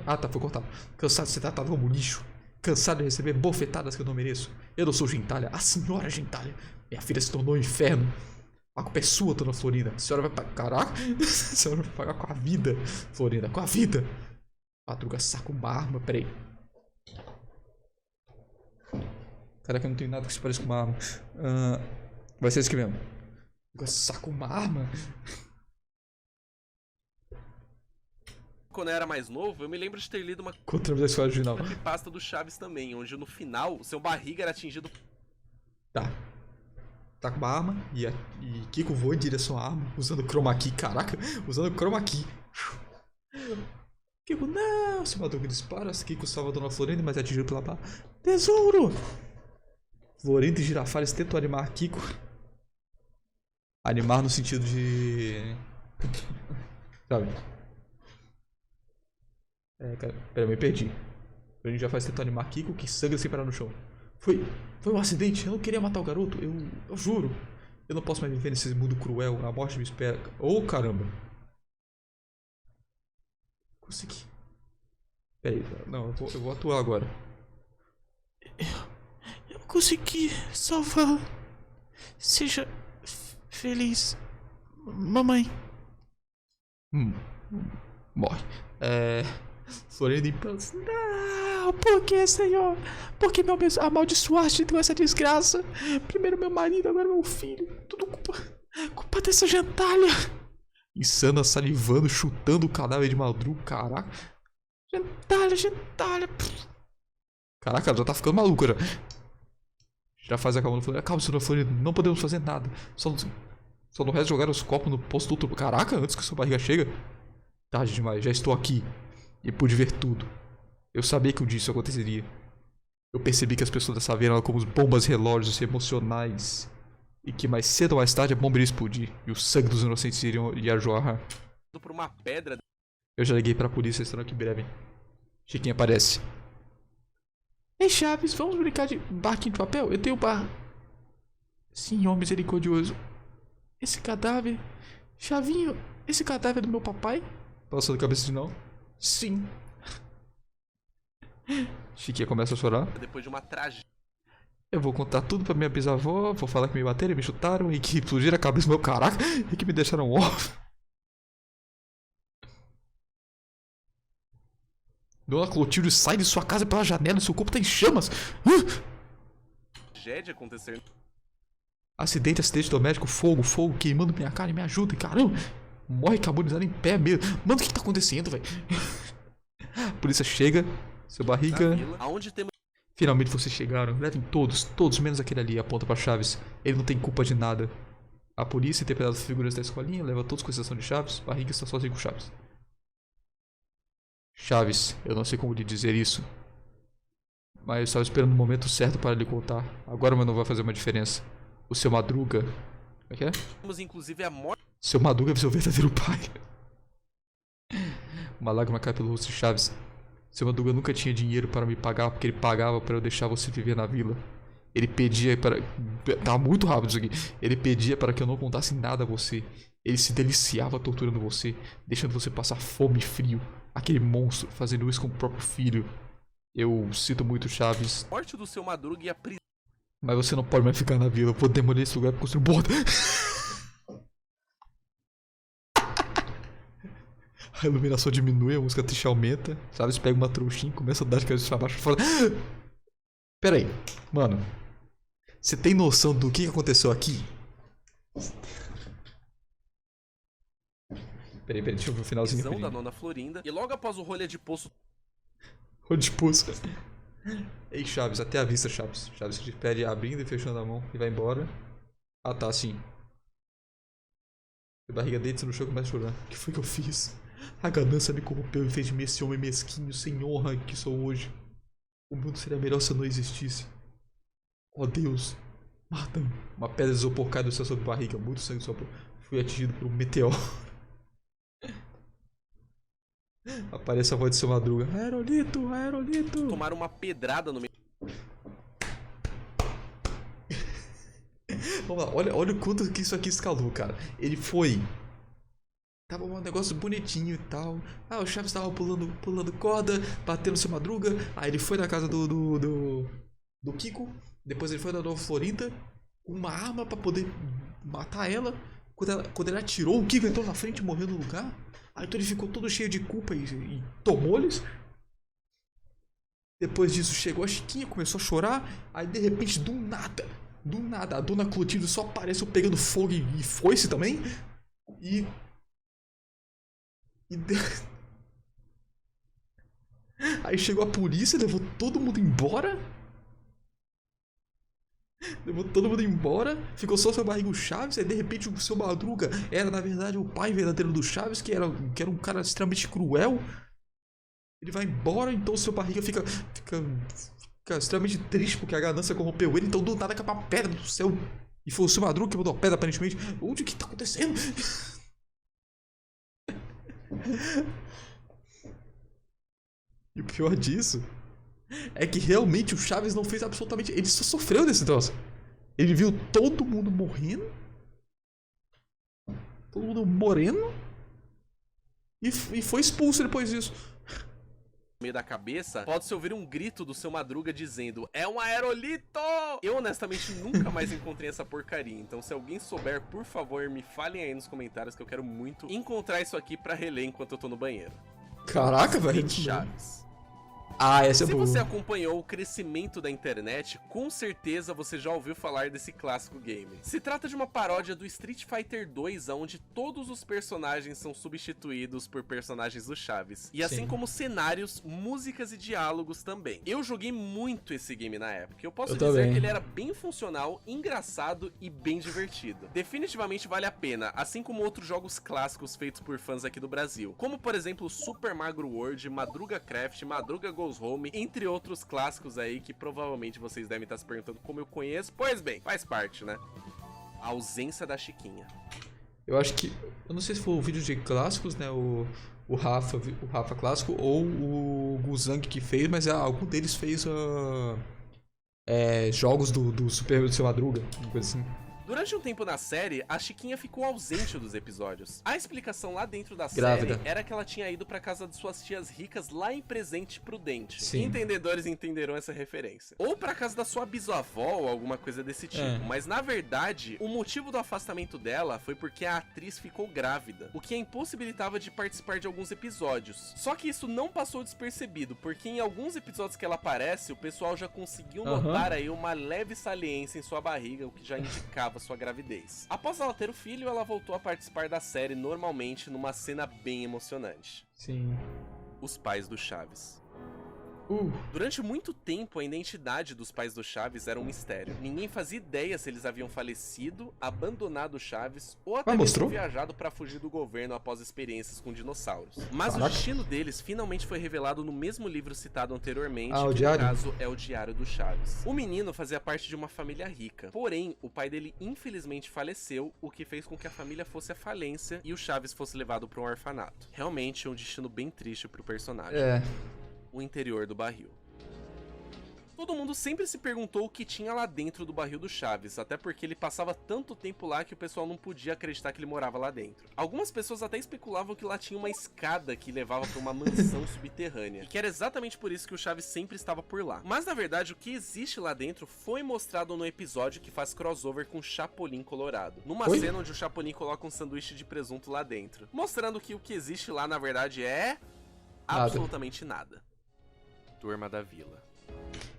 Ah, tá, foi cortado. Cansado de ser tratado como lixo. Cansado de receber bofetadas que eu não mereço. Eu não sou gentalha, a senhora é gentalha. Minha filha se tornou um inferno. A culpa é sua, Dona Florinda. A senhora vai pagar... Caraca! A senhora vai pagar com a vida, Florinda, com a vida. Madruga saca uma arma, peraí. Caraca, eu não tenho nada que se pareça com uma arma. Vai ser isso aqui mesmo. Madruga saca uma arma. Quando eu era mais novo, eu me lembro de ter lido uma Contra a história original. creepypasta do Chaves também, onde no final, o seu barriga era atingido... Tá. Tá com uma arma e Kiko voa em direção à arma, usando chroma key. Caraca, usando chroma key. Kiko, não! Se Madruga dispara, Kiko salva a Dona Florinda, mas é atingido pela barra. Tesouro! Florinda e Girafales tentam animar Kiko. Animar no sentido de... Sabe? Cara, pera, eu me perdi. A gente já faz tentar animar Kiko que sangra sem parar no chão. Foi um acidente, eu não queria matar o garoto, eu juro. Eu não posso mais viver nesse mundo cruel, a morte me espera. Oh, caramba. Consegui. Pera aí, não, eu vou atuar agora. Eu consegui salvá-la. Seja feliz, mamãe. Morre. Florinda em prantos. Não, por que, senhor? Por que me amaldiçoaste com essa desgraça? Primeiro meu marido, agora meu filho. Tudo culpa dessa gentalha. Insana salivando, chutando o cadáver de Madruga. Caraca. Gentalha. Caraca, ela já tá ficando maluca já. Já faz a calma no Florinda. Calma, senhor Florinda, não podemos fazer nada. Só não resta jogar os copos no posto do outro. Caraca, antes que sua barriga chega. Tarde demais, já estou aqui. E pude ver tudo. Eu sabia que um dia isso aconteceria. Eu percebi que as pessoas dessa viram ela como bombas relógios emocionais. E que mais cedo ou mais tarde a bomba iria explodir. E o sangue dos inocentes iria jorrar. por uma pedra. Eu já liguei pra polícia, estão aqui em breve. Chiquinho aparece. Ei, Chaves, vamos brincar de barquinho de papel? Eu tenho bar... Senhor misericordioso. Esse cadáver... Chavinho, esse cadáver é do meu papai? Passando a cabeça de não. Sim. Chiquinha começa a chorar. Depois de uma tragédia. Eu vou contar tudo pra minha bisavó. Vou falar que me bateram, me chutaram e que explodiram a cabeça do meu caraca e que me deixaram órfão. Dona Clotilde sai de sua casa pela janela, seu corpo tá em chamas. Tragédia acontecendo. Acidente doméstico, fogo, queimando minha carne, me ajuda, caramba. Morre carbonizado em pé mesmo. Mano, o que tá acontecendo, velho? A polícia chega, seu barriga. Aonde temos Finalmente vocês chegaram. Levem todos, todos menos aquele ali, aponta pra Chaves. Ele não tem culpa de nada. A polícia, interpretada as figuras da escolinha, leva todos com exceção de Chaves. Barriga está sozinho com Chaves. Chaves, eu não sei como lhe dizer isso. Mas eu estava esperando o momento certo para lhe contar. Agora mas não vai fazer uma diferença. O seu Madruga... Como é que é? Temos inclusive a morte. Seu Madruga é seu verdadeiro pai. Uma lágrima cai pelo rosto de Chaves. Seu Madruga nunca tinha dinheiro para me pagar, porque ele pagava para eu deixar você viver na vila. Ele pedia para... Tá muito rápido isso aqui. Ele pedia para que eu não contasse nada a você. Ele se deliciava torturando você, deixando você passar fome e frio. Aquele monstro fazendo isso com o próprio filho. Eu sinto muito, Chaves. Morte do seu Madruga e a prisão. Mas você não pode mais ficar na vila. Eu vou demolir esse lugar pra construir um borda. A iluminação diminui, a música triste aumenta. Chaves pega uma trouxinha e começa a dar de cabeça pra baixo e fala... Pera aí, mano. Você tem noção do que aconteceu aqui? Peraí, deixa eu ver o finalzinho. Prisão da Nona Florinda. E logo após o rolê de poço. Rolê de poço. Ei, Chaves, até a vista, Chaves. Chaves te pede abrindo e fechando a mão e vai embora. Ah, tá, sim. A barriga deita no chão e começa a chorar. O que foi que eu fiz? A ganância me corrompeu e fez de mim esse homem mesquinho, sem honra que sou hoje. O mundo seria melhor se eu não existisse. Oh Deus, mata-me. Uma pedra de isopor cai do céu sobre a barriga. Muito sangue sobrou. Fui atingido por um meteoro. Aparece a voz de seu Madruga. Aerolito, Aerolito. Tomaram uma pedrada no meio. Vamos lá, olha o quanto que isso aqui escalou, cara. Ele foi... Tava um negócio bonitinho e tal. Ah, o Chaves tava pulando corda, batendo no seu Madruga. Aí ele foi na casa do Kiko. Depois ele foi na Nova Florinda com uma arma pra poder matar ela. Quando ele atirou, o Kiko entrou na frente e morreu no lugar. Aí então ele ficou todo cheio de culpa e tomou-lhes. Depois disso chegou a Chiquinha, começou a chorar. Aí de repente, do nada, a Dona Clotilde só apareceu pegando fogo e foi-se também. Aí chegou a polícia, levou todo mundo embora. Ficou só seu barriga o Chaves. Aí de repente o seu Madruga era na verdade o pai verdadeiro do Chaves, que era um cara extremamente cruel. Ele vai embora, então o seu barriga fica extremamente triste porque a ganância corrompeu ele. Então do nada cai uma pedra do céu. E foi o seu Madruga que mandou a pedra aparentemente. Onde que tá acontecendo? E o pior disso é que realmente o Chaves não fez absolutamente... Ele só sofreu desse troço. Ele viu todo mundo morrendo. Todo mundo morrendo. E foi expulso depois disso. No meio da cabeça, pode-se ouvir um grito do seu Madruga dizendo: é um aerolito! Eu honestamente nunca mais encontrei essa porcaria, então se alguém souber, por favor, me falem aí nos comentários que eu quero muito encontrar isso aqui pra reler enquanto eu tô no banheiro. Caraca, velho. Chaves. Ah, essa é boa. Se você acompanhou o crescimento da internet, com certeza você já ouviu falar desse clássico game. Se trata de uma paródia do Street Fighter 2, onde todos os personagens são substituídos por personagens do Chaves. E assim como cenários, músicas e diálogos também. Eu joguei muito esse game na época. Eu posso dizer que ele era bem funcional, engraçado e bem divertido. Definitivamente vale a pena, assim como outros jogos clássicos feitos por fãs aqui do Brasil. Como por exemplo Super Mario World, Madruga Craft, Madruga Goes Home, entre outros clássicos aí que provavelmente vocês devem estar se perguntando como eu conheço. Pois bem, faz parte, né? A ausência da Chiquinha. Eu acho que... Eu não sei se foi o vídeo de clássicos, né? O Rafa clássico ou o Guzang que fez, mas algum deles fez jogos do Super do seu Madruga, uma coisa assim. Durante um tempo na série, a Chiquinha ficou ausente dos episódios. A explicação lá dentro da Grávida. série era que ela tinha ido pra casa de suas tias ricas lá em Presente Prudente. Sim. Entendedores entenderão essa referência. Ou pra casa da sua bisavó ou alguma coisa desse tipo. Mas na verdade, o motivo do afastamento dela foi porque a atriz ficou grávida, o que a impossibilitava de participar de alguns episódios. Só que isso não passou despercebido, porque em alguns episódios que ela aparece, o pessoal já conseguiu notar aí uma leve saliência em sua barriga, o que já indicava sua gravidez. Após ela ter o filho, ela voltou a participar da série normalmente numa cena bem emocionante. Sim. Os pais do Chaves. Durante muito tempo, a identidade dos pais do Chaves era um mistério. Ninguém fazia ideia se eles haviam falecido, abandonado Chaves ou até mesmo viajado para fugir do governo após experiências com dinossauros. Mas o destino deles finalmente foi revelado no mesmo livro citado anteriormente, que no caso é o Diário do Chaves. O menino fazia parte de uma família rica, porém o pai dele infelizmente faleceu, o que fez com que a família fosse à falência e o Chaves fosse levado para um orfanato. Realmente é um destino bem triste pro personagem. O interior do barril. Todo mundo sempre se perguntou o que tinha lá dentro do barril do Chaves, até porque ele passava tanto tempo lá que o pessoal não podia acreditar que ele morava lá dentro. Algumas pessoas até especulavam que lá tinha uma escada que levava para uma mansão subterrânea, e que era exatamente por isso que o Chaves sempre estava por lá. Mas na verdade o que existe lá dentro foi mostrado no episódio que faz crossover com Chapolin Colorado, numa cena onde o Chapolin coloca um sanduíche de presunto lá dentro, mostrando que o que existe lá na verdade é absolutamente nada. Turma da Vila.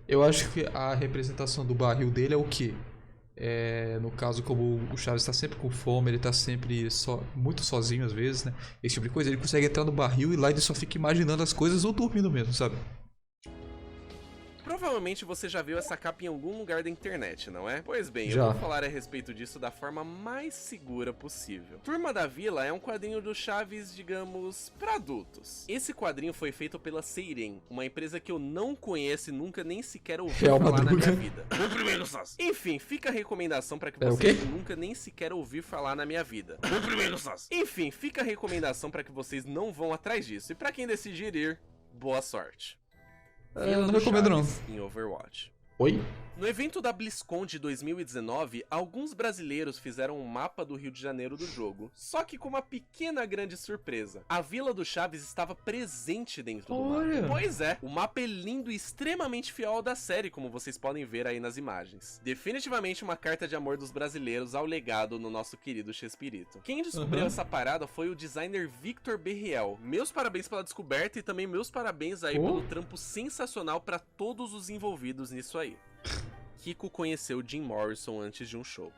Eu acho que a representação do barril dele é o quê? No caso, como o Chaves tá sempre com fome, ele tá sempre muito sozinho às vezes, né? Esse tipo de coisa, ele consegue entrar no barril e lá ele só fica imaginando as coisas ou dormindo mesmo, sabe? Provavelmente você já viu essa capa em algum lugar da internet, não é? Pois bem, já. Eu vou falar a respeito disso da forma mais segura possível. Turma da Vila é um quadrinho do Chaves, digamos, para adultos. Esse quadrinho foi feito pela Seiren, uma empresa que eu não conheço e nunca nem sequer ouvi falar na minha vida. Enfim, fica a recomendação para que vocês nunca nem sequer ouvir falar na minha vida. Enfim, fica a recomendação para que vocês não vão atrás disso. E para quem decidir ir, boa sorte. Eu não recomendo não. Em Overwatch. Oi? No evento da BlizzCon de 2019, alguns brasileiros fizeram um mapa do Rio de Janeiro do jogo, só que com uma pequena grande surpresa. A Vila do Chaves estava presente dentro do mapa. Pois é, o mapa é lindo e extremamente fiel ao da série, como vocês podem ver aí nas imagens. Definitivamente uma carta de amor dos brasileiros ao legado no nosso querido Chespirito. Quem descobriu essa parada foi o designer Victor Berriel. Meus parabéns pela descoberta e também meus parabéns aí pelo trampo sensacional para todos os envolvidos nisso aí. Kiko conheceu Jim Morrison antes de um show.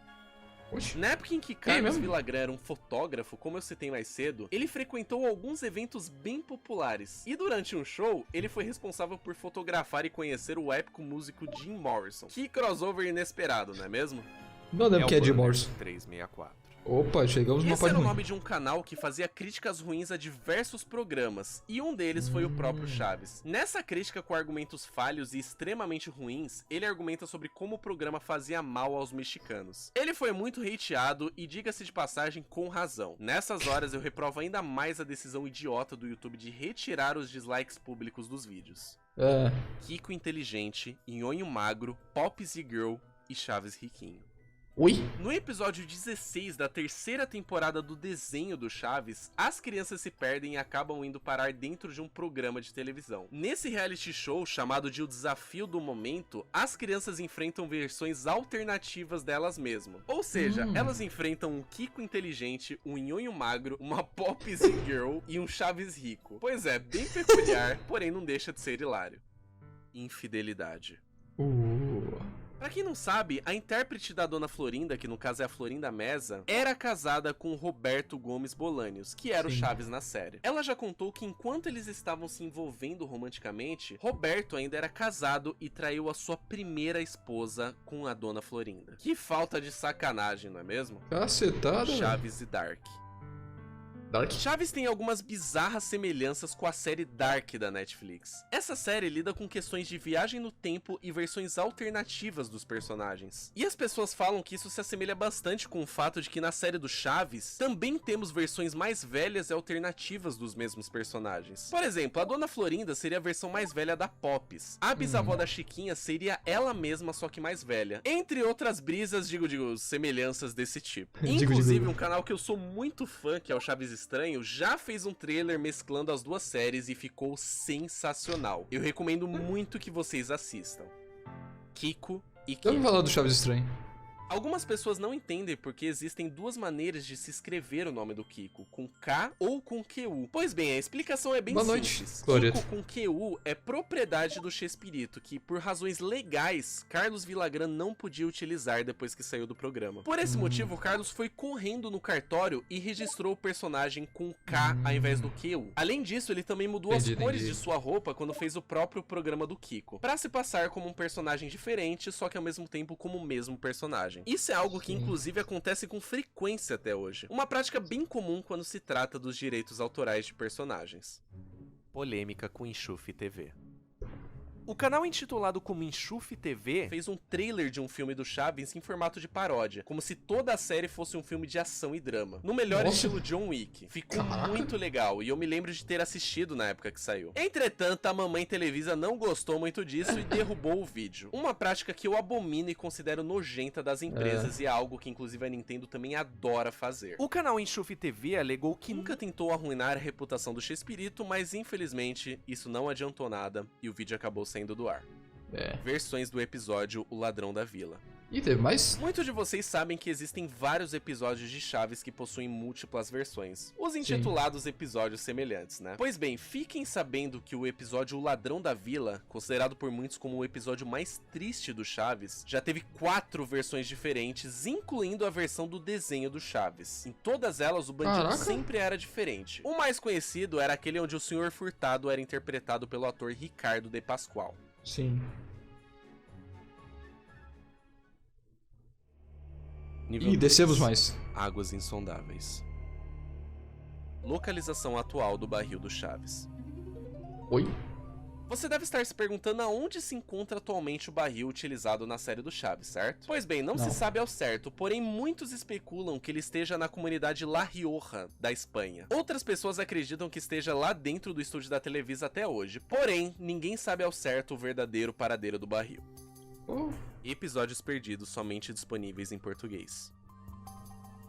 Na época em que Carlos Villagrán era um fotógrafo, como eu citei mais cedo, ele frequentou alguns eventos bem populares. E durante um show, ele foi responsável por fotografar e conhecer o épico músico Jim Morrison. Que crossover inesperado, não é mesmo? Não lembro que é Jim Morrison. 364. Opa, chegamos numa Esse parte era o ruim. nome de um canal que fazia críticas ruins a diversos programas, e um deles foi o próprio Chaves. Nessa crítica com argumentos falhos e extremamente ruins, ele argumenta sobre como o programa fazia mal aos mexicanos. Ele foi muito hateado e, diga-se de passagem, com razão. Nessas horas eu reprovo ainda mais a decisão idiota do YouTube de retirar os dislikes públicos dos vídeos. Kiko inteligente, Nhonho magro, Pops e Girl e Chaves riquinho. No episódio 16 da terceira temporada do desenho do Chaves, as crianças se perdem e acabam indo parar dentro de um programa de televisão. Nesse reality show, chamado de O Desafio do Momento, as crianças enfrentam versões alternativas delas mesmas. Ou seja, elas enfrentam um Kiko inteligente, um Nhonho magro, uma Pops Girl e um Chaves rico. Pois é, bem peculiar, porém não deixa de ser hilário. Infidelidade. Pra quem não sabe, a intérprete da Dona Florinda, que no caso é a Florinda Meza, era casada com Roberto Gomes Bolanhos, que era o Chaves na série. Ela já contou que enquanto eles estavam se envolvendo romanticamente, Roberto ainda era casado e traiu a sua primeira esposa com a Dona Florinda. Que falta de sacanagem, não é mesmo? Cacetada. Chaves e Dark. Chaves tem algumas bizarras semelhanças com a série Dark da Netflix. Essa série lida com questões de viagem no tempo e versões alternativas dos personagens. E as pessoas falam que isso se assemelha bastante com o fato de que na série do Chaves também temos versões mais velhas e alternativas dos mesmos personagens. Por exemplo, a Dona Florinda seria a versão mais velha da Pops. A bisavó da Chiquinha seria ela mesma, só que mais velha. Entre outras brisas, semelhanças desse tipo. Inclusive, um canal que eu sou muito fã, que é o Chaves Estranho, já fez um trailer mesclando as duas séries e ficou sensacional. Eu recomendo muito que vocês assistam. Kiko e Kiko. Eu vou falar do Chaves Estranho. Algumas pessoas não entendem porque existem duas maneiras de se escrever o nome do Kiko, com K ou com QU. Pois bem, a explicação é bem Boa noite, simples. Cloreto. Kiko com QU é propriedade do Chespirito, que por razões legais, Carlos Villagrán não podia utilizar depois que saiu do programa. Por esse motivo, Carlos foi correndo no cartório e registrou o personagem com K ao invés do QU. Além disso, ele também mudou as cores de sua roupa quando fez o próprio programa do Kiko, pra se passar como um personagem diferente, só que ao mesmo tempo como o mesmo personagem. Isso é algo que inclusive acontece com frequência até hoje. Uma prática bem comum quando se trata dos direitos autorais de personagens. Polêmica com Enxufe TV. O canal intitulado como Enxufe TV fez um trailer de um filme do Chaves em formato de paródia, como se toda a série fosse um filme de ação e drama, no melhor estilo John Wick. Ficou muito legal e eu me lembro de ter assistido na época que saiu. Entretanto, a mamãe Televisa não gostou muito disso e derrubou o vídeo. Uma prática que eu abomino e considero nojenta das empresas e é algo que inclusive a Nintendo também adora fazer. O canal Enxufe TV alegou que nunca tentou arruinar a reputação do Chespirito, mas infelizmente isso não adiantou nada e o vídeo acabou saindo do ar. Versões do episódio O Ladrão da Vila. E teve mais? Muitos de vocês sabem que existem vários episódios de Chaves que possuem múltiplas versões, os intitulados episódios semelhantes, né? Pois bem, fiquem sabendo que o episódio O Ladrão da Vila, considerado por muitos como o episódio mais triste do Chaves, já teve 4 versões diferentes, incluindo a versão do desenho do Chaves. Em todas elas, o bandido sempre era diferente. O mais conhecido era aquele onde o Sr. Furtado era interpretado pelo ator Ricardo de Pascoal. Sim. Nível E descemos mais. Águas insondáveis. Localização atual do barril do Chaves. Oi? Você deve estar se perguntando aonde se encontra atualmente o barril utilizado na série do Chaves, certo? Pois bem, não se sabe ao certo, porém muitos especulam que ele esteja na comunidade La Rioja, da Espanha. Outras pessoas acreditam que esteja lá dentro do estúdio da Televisa até hoje, porém, ninguém sabe ao certo o verdadeiro paradeiro do barril. Episódios perdidos somente disponíveis em português.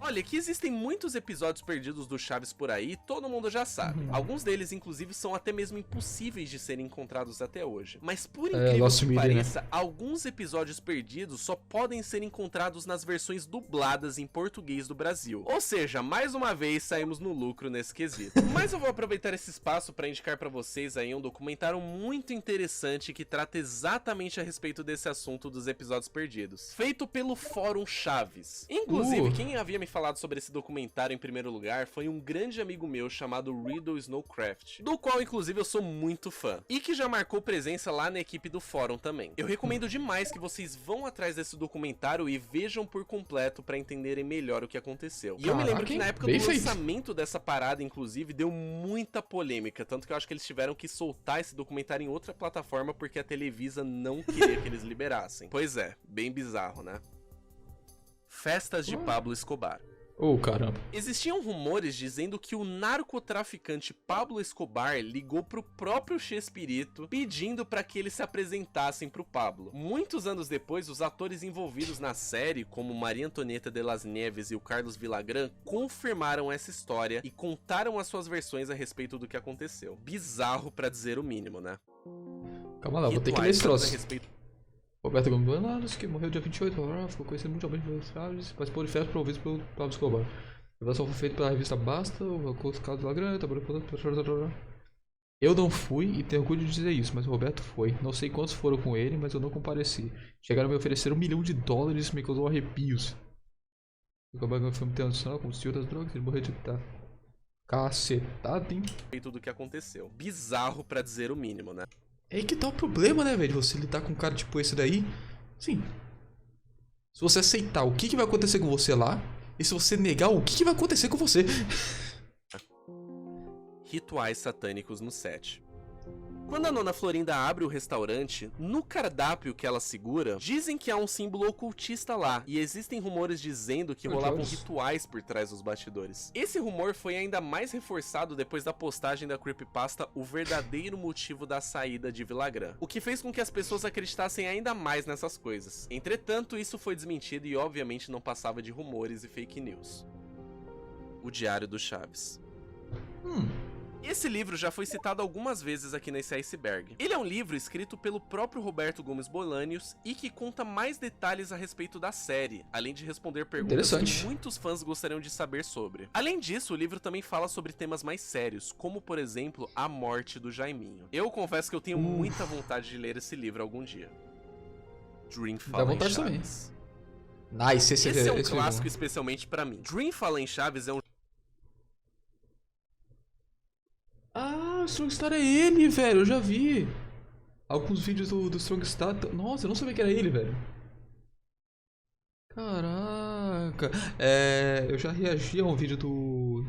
Olha, que existem muitos episódios perdidos do Chaves por aí, todo mundo já sabe. Alguns deles, inclusive, são até mesmo impossíveis de serem encontrados até hoje. Mas por incrível que pareça, alguns episódios perdidos só podem ser encontrados nas versões dubladas em português do Brasil. Ou seja, mais uma vez saímos no lucro nesse quesito. Mas eu vou aproveitar esse espaço para indicar para vocês aí um documentário muito interessante que trata exatamente a respeito desse assunto dos episódios perdidos. Feito pelo Fórum Chaves. Inclusive, quem havia me falado sobre esse documentário em primeiro lugar foi um grande amigo meu chamado Riddle Snowcraft, do qual inclusive eu sou muito fã, e que já marcou presença lá na equipe do fórum também. Eu recomendo demais que vocês vão atrás desse documentário e vejam por completo pra entenderem melhor o que aconteceu. E eu me lembro que na época do lançamento dessa parada, inclusive, deu muita polêmica, tanto que eu acho que eles tiveram que soltar esse documentário em outra plataforma porque a Televisa não queria que eles liberassem. Pois é, bem bizarro, né? Festas de Pablo Escobar. Caramba. Existiam rumores dizendo que o narcotraficante Pablo Escobar ligou pro próprio Chespirito pedindo para que eles se apresentassem pro Pablo. Muitos anos depois, os atores envolvidos na série, como Maria Antonieta de las Nieves e o Carlos Villagrán, confirmaram essa história e contaram as suas versões a respeito do que aconteceu. Bizarro pra dizer o mínimo, né? Calma lá, vou ter que ler esse troço. Roberto Gomes Bananas, que morreu dia 28, ficou conhecido mundialmente pelos Chaves, participou de festas promovidas pelo Pablo Escobar. A revelação foi feita pela revista Basta, o Carlos Villagrán, eu não fui e tenho orgulho de dizer isso, mas o Roberto foi. Não sei quantos foram com ele, mas eu não compareci. Chegaram a me oferecer $1 milhão e isso me causou arrepios. O Escobar foi um internacional, como se das drogas, ele morreu de cacetado, hein? Tudo que aconteceu. Bizarro pra dizer o mínimo, né? É aí que tá o problema, né, velho? Você lidar com um cara tipo esse daí. Sim. Se você aceitar o que vai acontecer com você lá, e se você negar o que vai acontecer com você. Rituais satânicos no set. Quando a Nona Florinda abre o restaurante, no cardápio que ela segura, dizem que há um símbolo ocultista lá, e existem rumores dizendo que rolavam rituais por trás dos bastidores. Esse rumor foi ainda mais reforçado depois da postagem da creepypasta O Verdadeiro Motivo da Saída de Villagrán, o que fez com que as pessoas acreditassem ainda mais nessas coisas. Entretanto, isso foi desmentido e obviamente não passava de rumores e fake news. O Diário do Chaves. Esse livro já foi citado algumas vezes aqui nesse iceberg. Ele é um livro escrito pelo próprio Roberto Gomes Bolanhos e que conta mais detalhes a respeito da série, além de responder perguntas que muitos fãs gostariam de saber sobre. Além disso, o livro também fala sobre temas mais sérios, como por exemplo, a morte do Jaiminho. Eu confesso que eu tenho muita vontade de ler esse livro algum dia. Dream Fala em Chaves. Nice, esse é um clássico especialmente pra mim. Dream Fala em Chaves é um... Ah, o Strong Star é ele, velho, eu já vi alguns vídeos do Strong Star. Nossa, eu não sabia que era ele, velho. Caraca. Eu já reagi a um vídeo do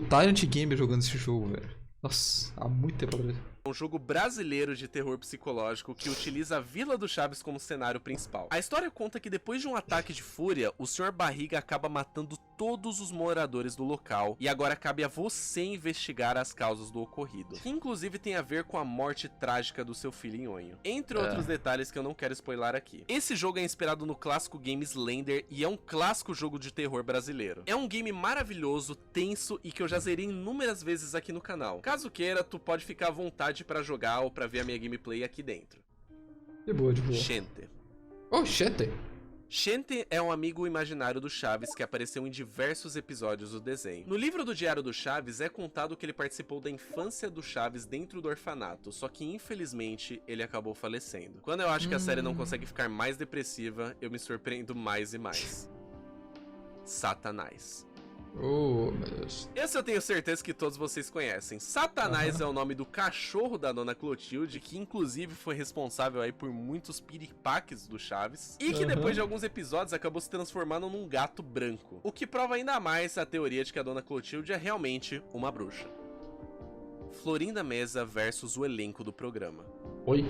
Tyrant Gamer jogando esse jogo, velho. Nossa, há muito tempo atrás. Um jogo brasileiro de terror psicológico que utiliza a Vila do Chaves como cenário principal. A história conta que depois de um ataque de fúria, o Sr. Barriga acaba matando todos os moradores do local e agora cabe a você investigar as causas do ocorrido, que inclusive tem a ver com a morte trágica do seu filho Nhonho, entre outros detalhes que eu não quero spoiler aqui. Esse jogo é inspirado no clássico game Slender e é um clássico jogo de terror brasileiro. É um game maravilhoso, tenso e que eu já zerei inúmeras vezes aqui no canal. Caso queira, tu pode ficar à vontade pra jogar ou pra ver a minha gameplay aqui dentro. De boa, de boa. Shente. Oh, Shente. Shente é um amigo imaginário do Chaves que apareceu em diversos episódios do desenho. No livro do Diário do Chaves é contado que ele participou da infância do Chaves dentro do orfanato, só que infelizmente ele acabou falecendo. Quando eu acho que a série não consegue ficar mais depressiva, eu me surpreendo mais e mais. Satanás. Oh, meu Deus. Esse eu tenho certeza que todos vocês conhecem. Satanás é o nome do cachorro da Dona Clotilde, que inclusive foi responsável aí por muitos piripaques do Chaves, e que depois de alguns episódios acabou se transformando num gato branco, o que prova ainda mais a teoria de que a Dona Clotilde é realmente uma bruxa. Florinda Meza versus o elenco do programa. Oi?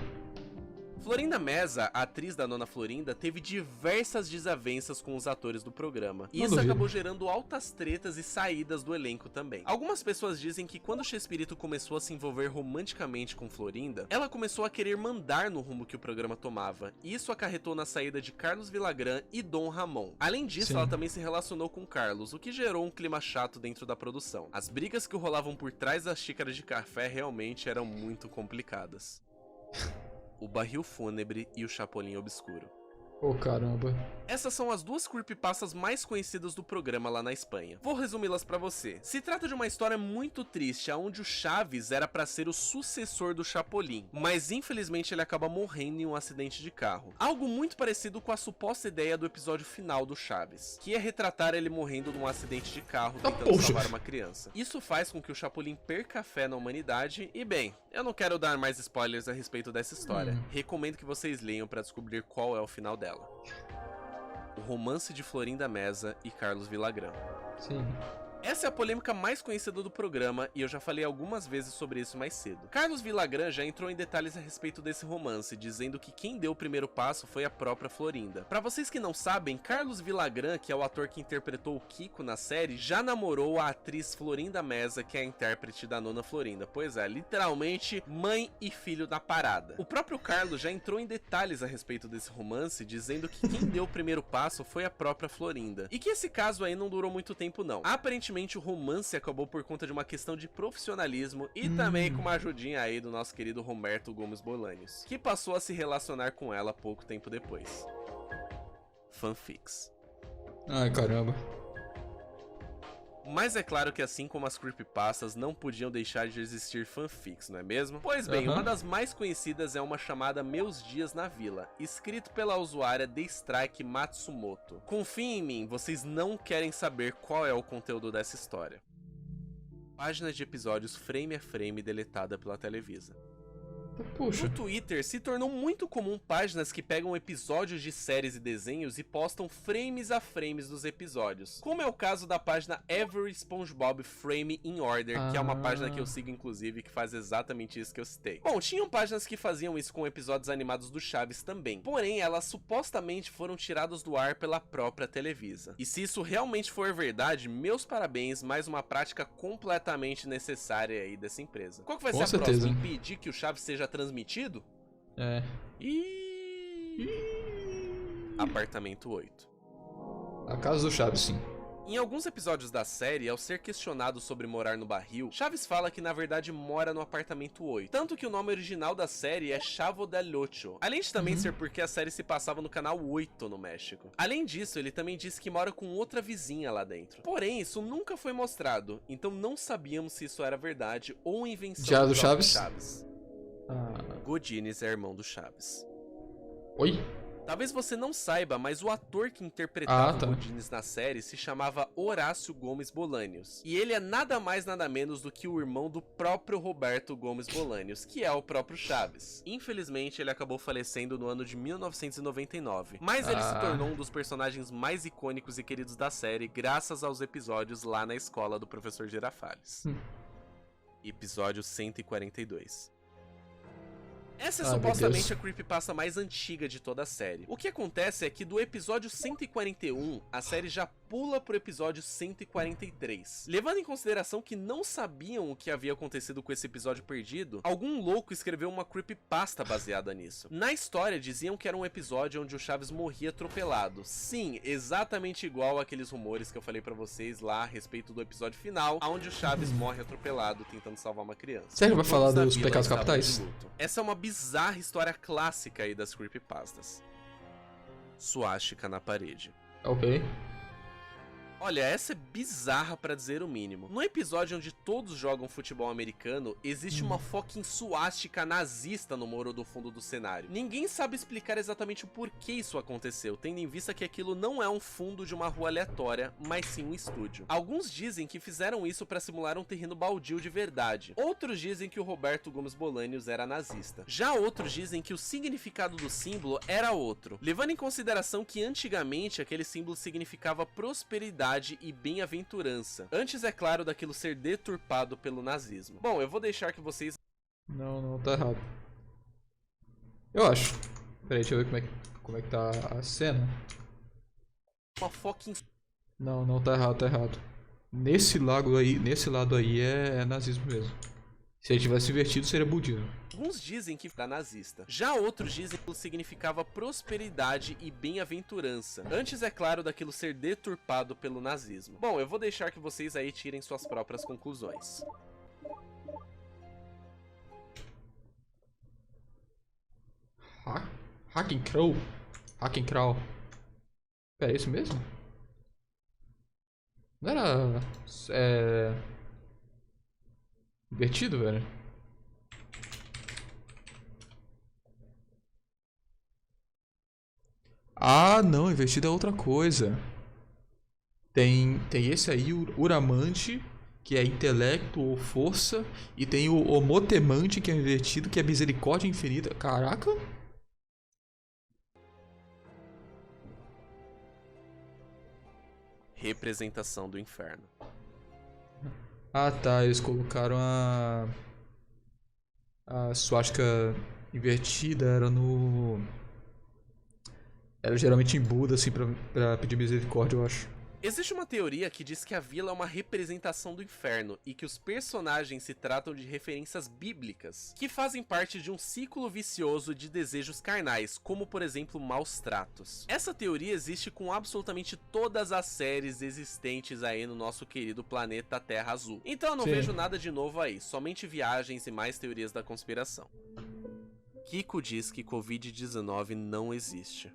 Florinda Meza, a atriz da Nona Florinda, teve diversas desavenças com os atores do programa. E isso acabou gerando altas tretas e saídas do elenco também. Algumas pessoas dizem que quando Chespirito começou a se envolver romanticamente com Florinda, ela começou a querer mandar no rumo que o programa tomava. E isso acarretou na saída de Carlos Villagrán e Dom Ramon. Além disso, ela também se relacionou com Carlos, o que gerou um clima chato dentro da produção. As brigas que rolavam por trás das xícaras de café realmente eram muito complicadas. O Barril Fúnebre e o Chapolin Obscuro. Oh, caramba. Essas são as duas creepypastas mais conhecidas do programa lá na Espanha. Vou resumi-las pra você. Se trata de uma história muito triste, onde o Chaves era pra ser o sucessor do Chapolin, mas infelizmente ele acaba morrendo em um acidente de carro. Algo muito parecido com a suposta ideia do episódio final do Chaves, que é retratar ele morrendo num acidente de carro tentando salvar uma criança. Isso faz com que o Chapolin perca a fé na humanidade e, bem, eu não quero dar mais spoilers a respeito dessa história. Recomendo que vocês leiam pra descobrir qual é o final dela. O romance de Florinda Meza e Carlos Villagrán. Sim. Essa é a polêmica mais conhecida do programa e eu já falei algumas vezes sobre isso mais cedo. Carlos Villagrán já entrou em detalhes a respeito desse romance, dizendo que quem deu o primeiro passo foi a própria Florinda. Pra vocês que não sabem, Carlos Villagrán, que é o ator que interpretou o Kiko na série, já namorou a atriz Florinda Meza, que é a intérprete da Nona Florinda. Pois é, literalmente mãe e filho na parada. O próprio Carlos já entrou em detalhes a respeito desse romance, dizendo que quem deu o primeiro passo foi a própria Florinda. E que esse caso aí não durou muito tempo não. Aparentemente o romance acabou por conta de uma questão de profissionalismo e também com uma ajudinha aí do nosso querido Roberto Gomes Bolanhos, que passou a se relacionar com ela pouco tempo depois. Fanfics. Ai, caramba. Mas é claro que assim como as creepypastas não podiam deixar de existir fanfics, não é mesmo? Pois bem, uma das mais conhecidas é uma chamada Meus Dias na Vila, escrito pela usuária The Strike Matsumoto. Confiem em mim, vocês não querem saber qual é o conteúdo dessa história. Página de episódios frame a frame deletada pela Televisa. Puxa. No Twitter se tornou muito comum páginas que pegam episódios de séries e desenhos e postam frames a frames dos episódios, como é o caso da página Every SpongeBob Frame in Order, que é uma página que eu sigo inclusive que faz exatamente isso que eu citei. Bom, tinham páginas que faziam isso com episódios animados do Chaves também, porém elas supostamente foram tiradas do ar pela própria Televisa. E se isso realmente for verdade, meus parabéns, mais uma prática completamente necessária aí dessa empresa. Qual que vai ser a próxima? Impedir que o Chaves seja transmitido? E Apartamento 8. A casa do Chaves, sim. Em alguns episódios da série, ao ser questionado sobre morar no barril, Chaves fala que na verdade mora no apartamento 8, tanto que o nome original da série é Chavo del Ocho, além de também ser porque a série se passava no canal 8 no México. Além disso, ele também disse que mora com outra vizinha lá dentro. Porém, isso nunca foi mostrado, então não sabíamos se isso era verdade ou invenção Já do próprio Chaves? Godines é irmão do Chaves. Oi? Talvez você não saiba, mas o ator que interpretava tá. o Godines na série se chamava Horácio Gomes Bolanhos. E ele é nada mais nada menos do que o irmão do próprio Roberto Gomes Bolanhos, que é o próprio Chaves. Infelizmente, ele acabou falecendo no ano de 1999, mas ele se tornou um dos personagens mais icônicos e queridos da série graças aos episódios lá na escola do professor Girafales. Episódio 142. Essa é supostamente a creepypasta mais antiga de toda a série. O que acontece é que do episódio 141, a série já pula pro episódio 143. Levando em consideração que não sabiam o que havia acontecido com esse episódio perdido, algum louco escreveu uma creepypasta baseada nisso. Na história, diziam que era um episódio onde o Chaves morria atropelado. Sim, exatamente igual àqueles rumores que eu falei pra vocês lá a respeito do episódio final, onde o Chaves morre atropelado tentando salvar uma criança. Será que vai falar Todos da dos vila pecados estavam capitais? de luto. Essa é uma bizarra história clássica aí das creepypastas. Suástica na parede. Ok. Olha, essa é bizarra pra dizer o mínimo. No episódio onde todos jogam futebol americano, existe uma fucking suástica nazista no muro do fundo do cenário. Ninguém sabe explicar exatamente o porquê isso aconteceu, tendo em vista que aquilo não é um fundo de uma rua aleatória, mas sim um estúdio. Alguns dizem que fizeram isso pra simular um terreno baldio de verdade. Outros dizem que o Roberto Gomes Bolanhos era nazista. Já outros dizem que o significado do símbolo era outro, levando em consideração que antigamente aquele símbolo significava prosperidade e bem-aventurança. Antes, é claro, daquilo ser deturpado pelo nazismo. Bom, eu vou deixar que vocês... Não, tá errado. Eu acho. Peraí, deixa eu ver como é que tá a cena. Uma fucking... Não, tá errado. Nesse lado aí é nazismo mesmo. Se ele tivesse invertido, seria budismo. Alguns dizem que era nazista. Já outros dizem que significava prosperidade e bem-aventurança. Antes, é claro, daquilo ser deturpado pelo nazismo. Bom, eu vou deixar que vocês aí tirem suas próprias conclusões. Hackencrawl. Pera, é isso mesmo? Não era... invertido, velho? Ah, não, invertido é outra coisa. Tem esse aí, o Uramante, que é intelecto ou força, e tem o Omotemante, que é invertido, que é misericórdia infinita. Caraca! Representação do inferno. Ah tá, eles colocaram a suástica invertida, era geralmente em Buda, assim, pra pedir misericórdia, eu acho. Existe uma teoria que diz que a vila é uma representação do inferno e que os personagens se tratam de referências bíblicas, que fazem parte de um ciclo vicioso de desejos carnais, como por exemplo maus tratos. Essa teoria existe com absolutamente todas as séries existentes aí no nosso querido planeta Terra Azul. Então eu não vejo nada de novo aí, somente viagens e mais teorias da conspiração. Kiko diz que Covid-19 não existe.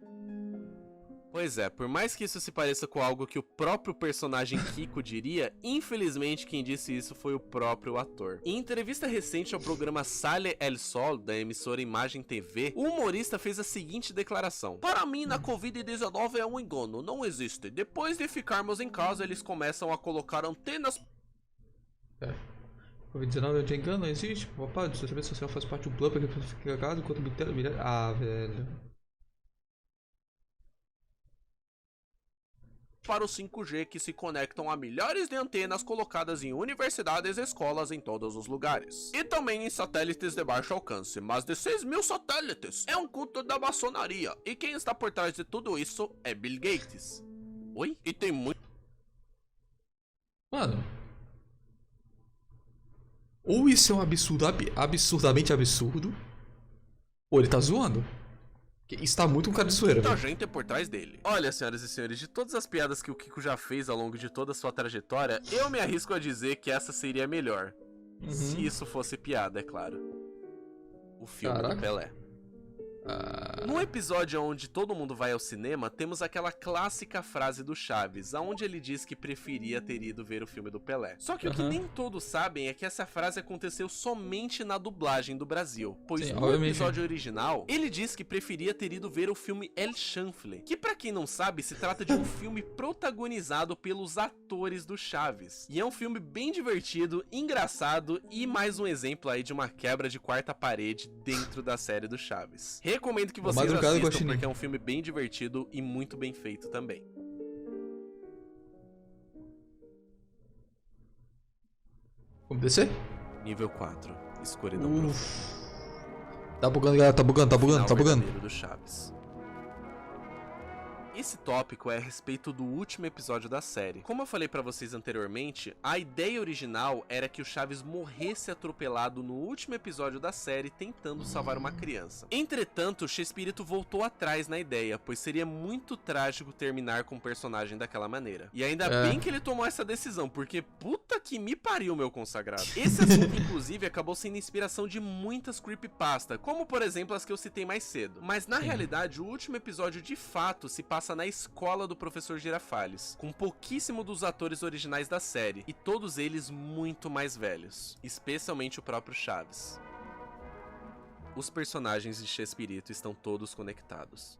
Pois é, por mais que isso se pareça com algo que o próprio personagem Kiko diria, infelizmente quem disse isso foi o próprio ator. Em entrevista recente ao programa Sale El Sol, da emissora Imagem TV, o humorista fez a seguinte declaração: "Para mim, na Covid-19 é um engano, não existe. Depois de ficarmos em casa, eles começam a colocar antenas..." Covid-19 é de engano, não existe? Opa, o distanciamento social faz parte do plano para que a pessoa fique em casa enquanto me... Ah, velho... para o 5G, que se conectam a milhares de antenas colocadas em universidades e escolas em todos os lugares. E também em satélites de baixo alcance, mais de 6.000 satélites. É um culto da maçonaria, e quem está por trás de tudo isso é Bill Gates. Oi? E tem muito... Mano... Ou isso é um absurdo, absurdamente absurdo, ou ele tá zoando. Está muito um cara de zoeira, Muita velho. gente por trás dele. Olha, senhoras e senhores, de todas as piadas que o Kiko já fez ao longo de toda a sua trajetória, eu me arrisco a dizer que essa seria a melhor. Se isso fosse piada, é claro. O filme Caraca. do Pelé. No episódio onde todo mundo vai ao cinema, temos aquela clássica frase do Chaves, aonde ele diz que preferia ter ido ver o filme do Pelé. Só que o que nem todos sabem é que essa frase aconteceu somente na dublagem do Brasil, pois Sim, no obviamente. episódio original, ele diz que preferia ter ido ver o filme El Chanfle, que pra quem não sabe, se trata de um filme protagonizado pelos atores do Chaves. E é um filme bem divertido, engraçado e mais um exemplo aí de uma quebra de quarta parede dentro da série do Chaves. Recomendo que vocês Madrugada com a assistam Chininha. porque é um filme bem divertido e muito bem feito também. Vamos descer? Nível 4, Escuridão Profunda. Tá bugando, galera. Tá bugando, tá bugando, Final tá bugando. verdadeiro do Chaves. Esse tópico é a respeito do último episódio da série. Como eu falei pra vocês anteriormente, a ideia original era que o Chaves morresse atropelado no último episódio da série tentando salvar uma criança. Entretanto, o Chespirito voltou atrás na ideia, pois seria muito trágico terminar com o personagem daquela maneira. E ainda bem que ele tomou essa decisão, porque puta que me pariu, meu consagrado. Esse assunto, inclusive, acabou sendo inspiração de muitas creepypasta, como por exemplo as que eu citei mais cedo. Mas na realidade, o último episódio de fato se passa na escola do professor Girafales, com pouquíssimo dos atores originais da série, e todos eles muito mais velhos, especialmente o próprio Chaves. Os personagens de Chespirito estão todos conectados.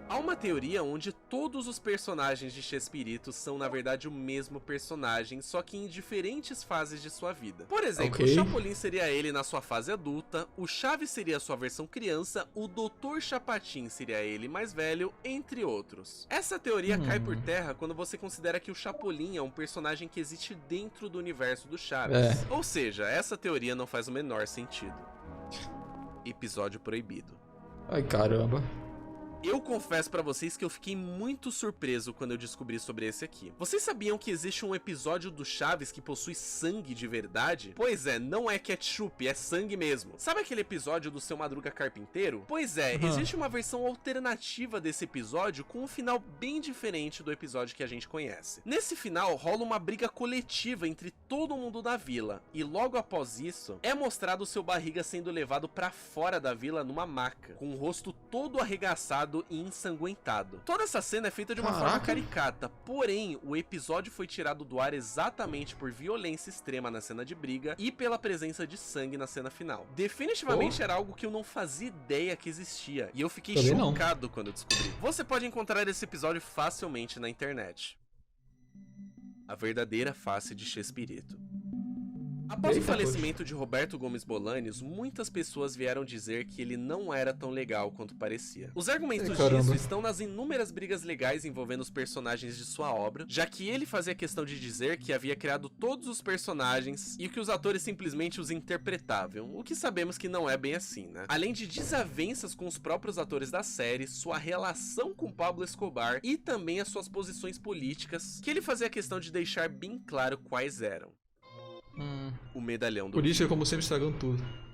Há uma teoria onde todos os personagens de Chespirito são na verdade o mesmo personagem, só que em diferentes fases de sua vida. Por exemplo, o Chapolin seria ele na sua fase adulta, o Chaves seria a sua versão criança, o Dr. Chapatin seria ele mais velho, entre outros. Essa teoria cai por terra quando você considera que o Chapolin é um personagem que existe dentro do universo do Chaves. Ou seja, essa teoria não faz o menor sentido. Episódio proibido. Ai, caramba. Eu confesso pra vocês que eu fiquei muito surpreso quando eu descobri sobre esse aqui. Vocês sabiam que existe um episódio do Chaves que possui sangue de verdade? Pois é, não é ketchup, é sangue mesmo. Sabe aquele episódio do Seu Madruga Carpinteiro? Pois é, existe uma versão alternativa desse episódio com um final bem diferente do episódio que a gente conhece. Nesse final, rola uma briga coletiva entre todo mundo da vila, e logo após isso, é mostrado o Seu Barriga sendo levado pra fora da vila numa maca, com o rosto todo arregaçado e ensanguentado. Toda essa cena é feita de uma forma caricata, porém, o episódio foi tirado do ar exatamente por violência extrema na cena de briga e pela presença de sangue na cena final. Definitivamente era algo que eu não fazia ideia que existia, e eu fiquei chocado quando eu descobri. Você pode encontrar esse episódio facilmente na internet. A verdadeira face de Chespirito. Após o falecimento de Roberto Gomes Bolaños, muitas pessoas vieram dizer que ele não era tão legal quanto parecia. Os argumentos disso estão nas inúmeras brigas legais envolvendo os personagens de sua obra, já que ele fazia questão de dizer que havia criado todos os personagens e que os atores simplesmente os interpretavam, o que sabemos que não é bem assim, né? Além de desavenças com os próprios atores da série, sua relação com Pablo Escobar e também as suas posições políticas, que ele fazia questão de deixar bem claro quais eram. O medalhão do Política, como sempre, estragando tudo.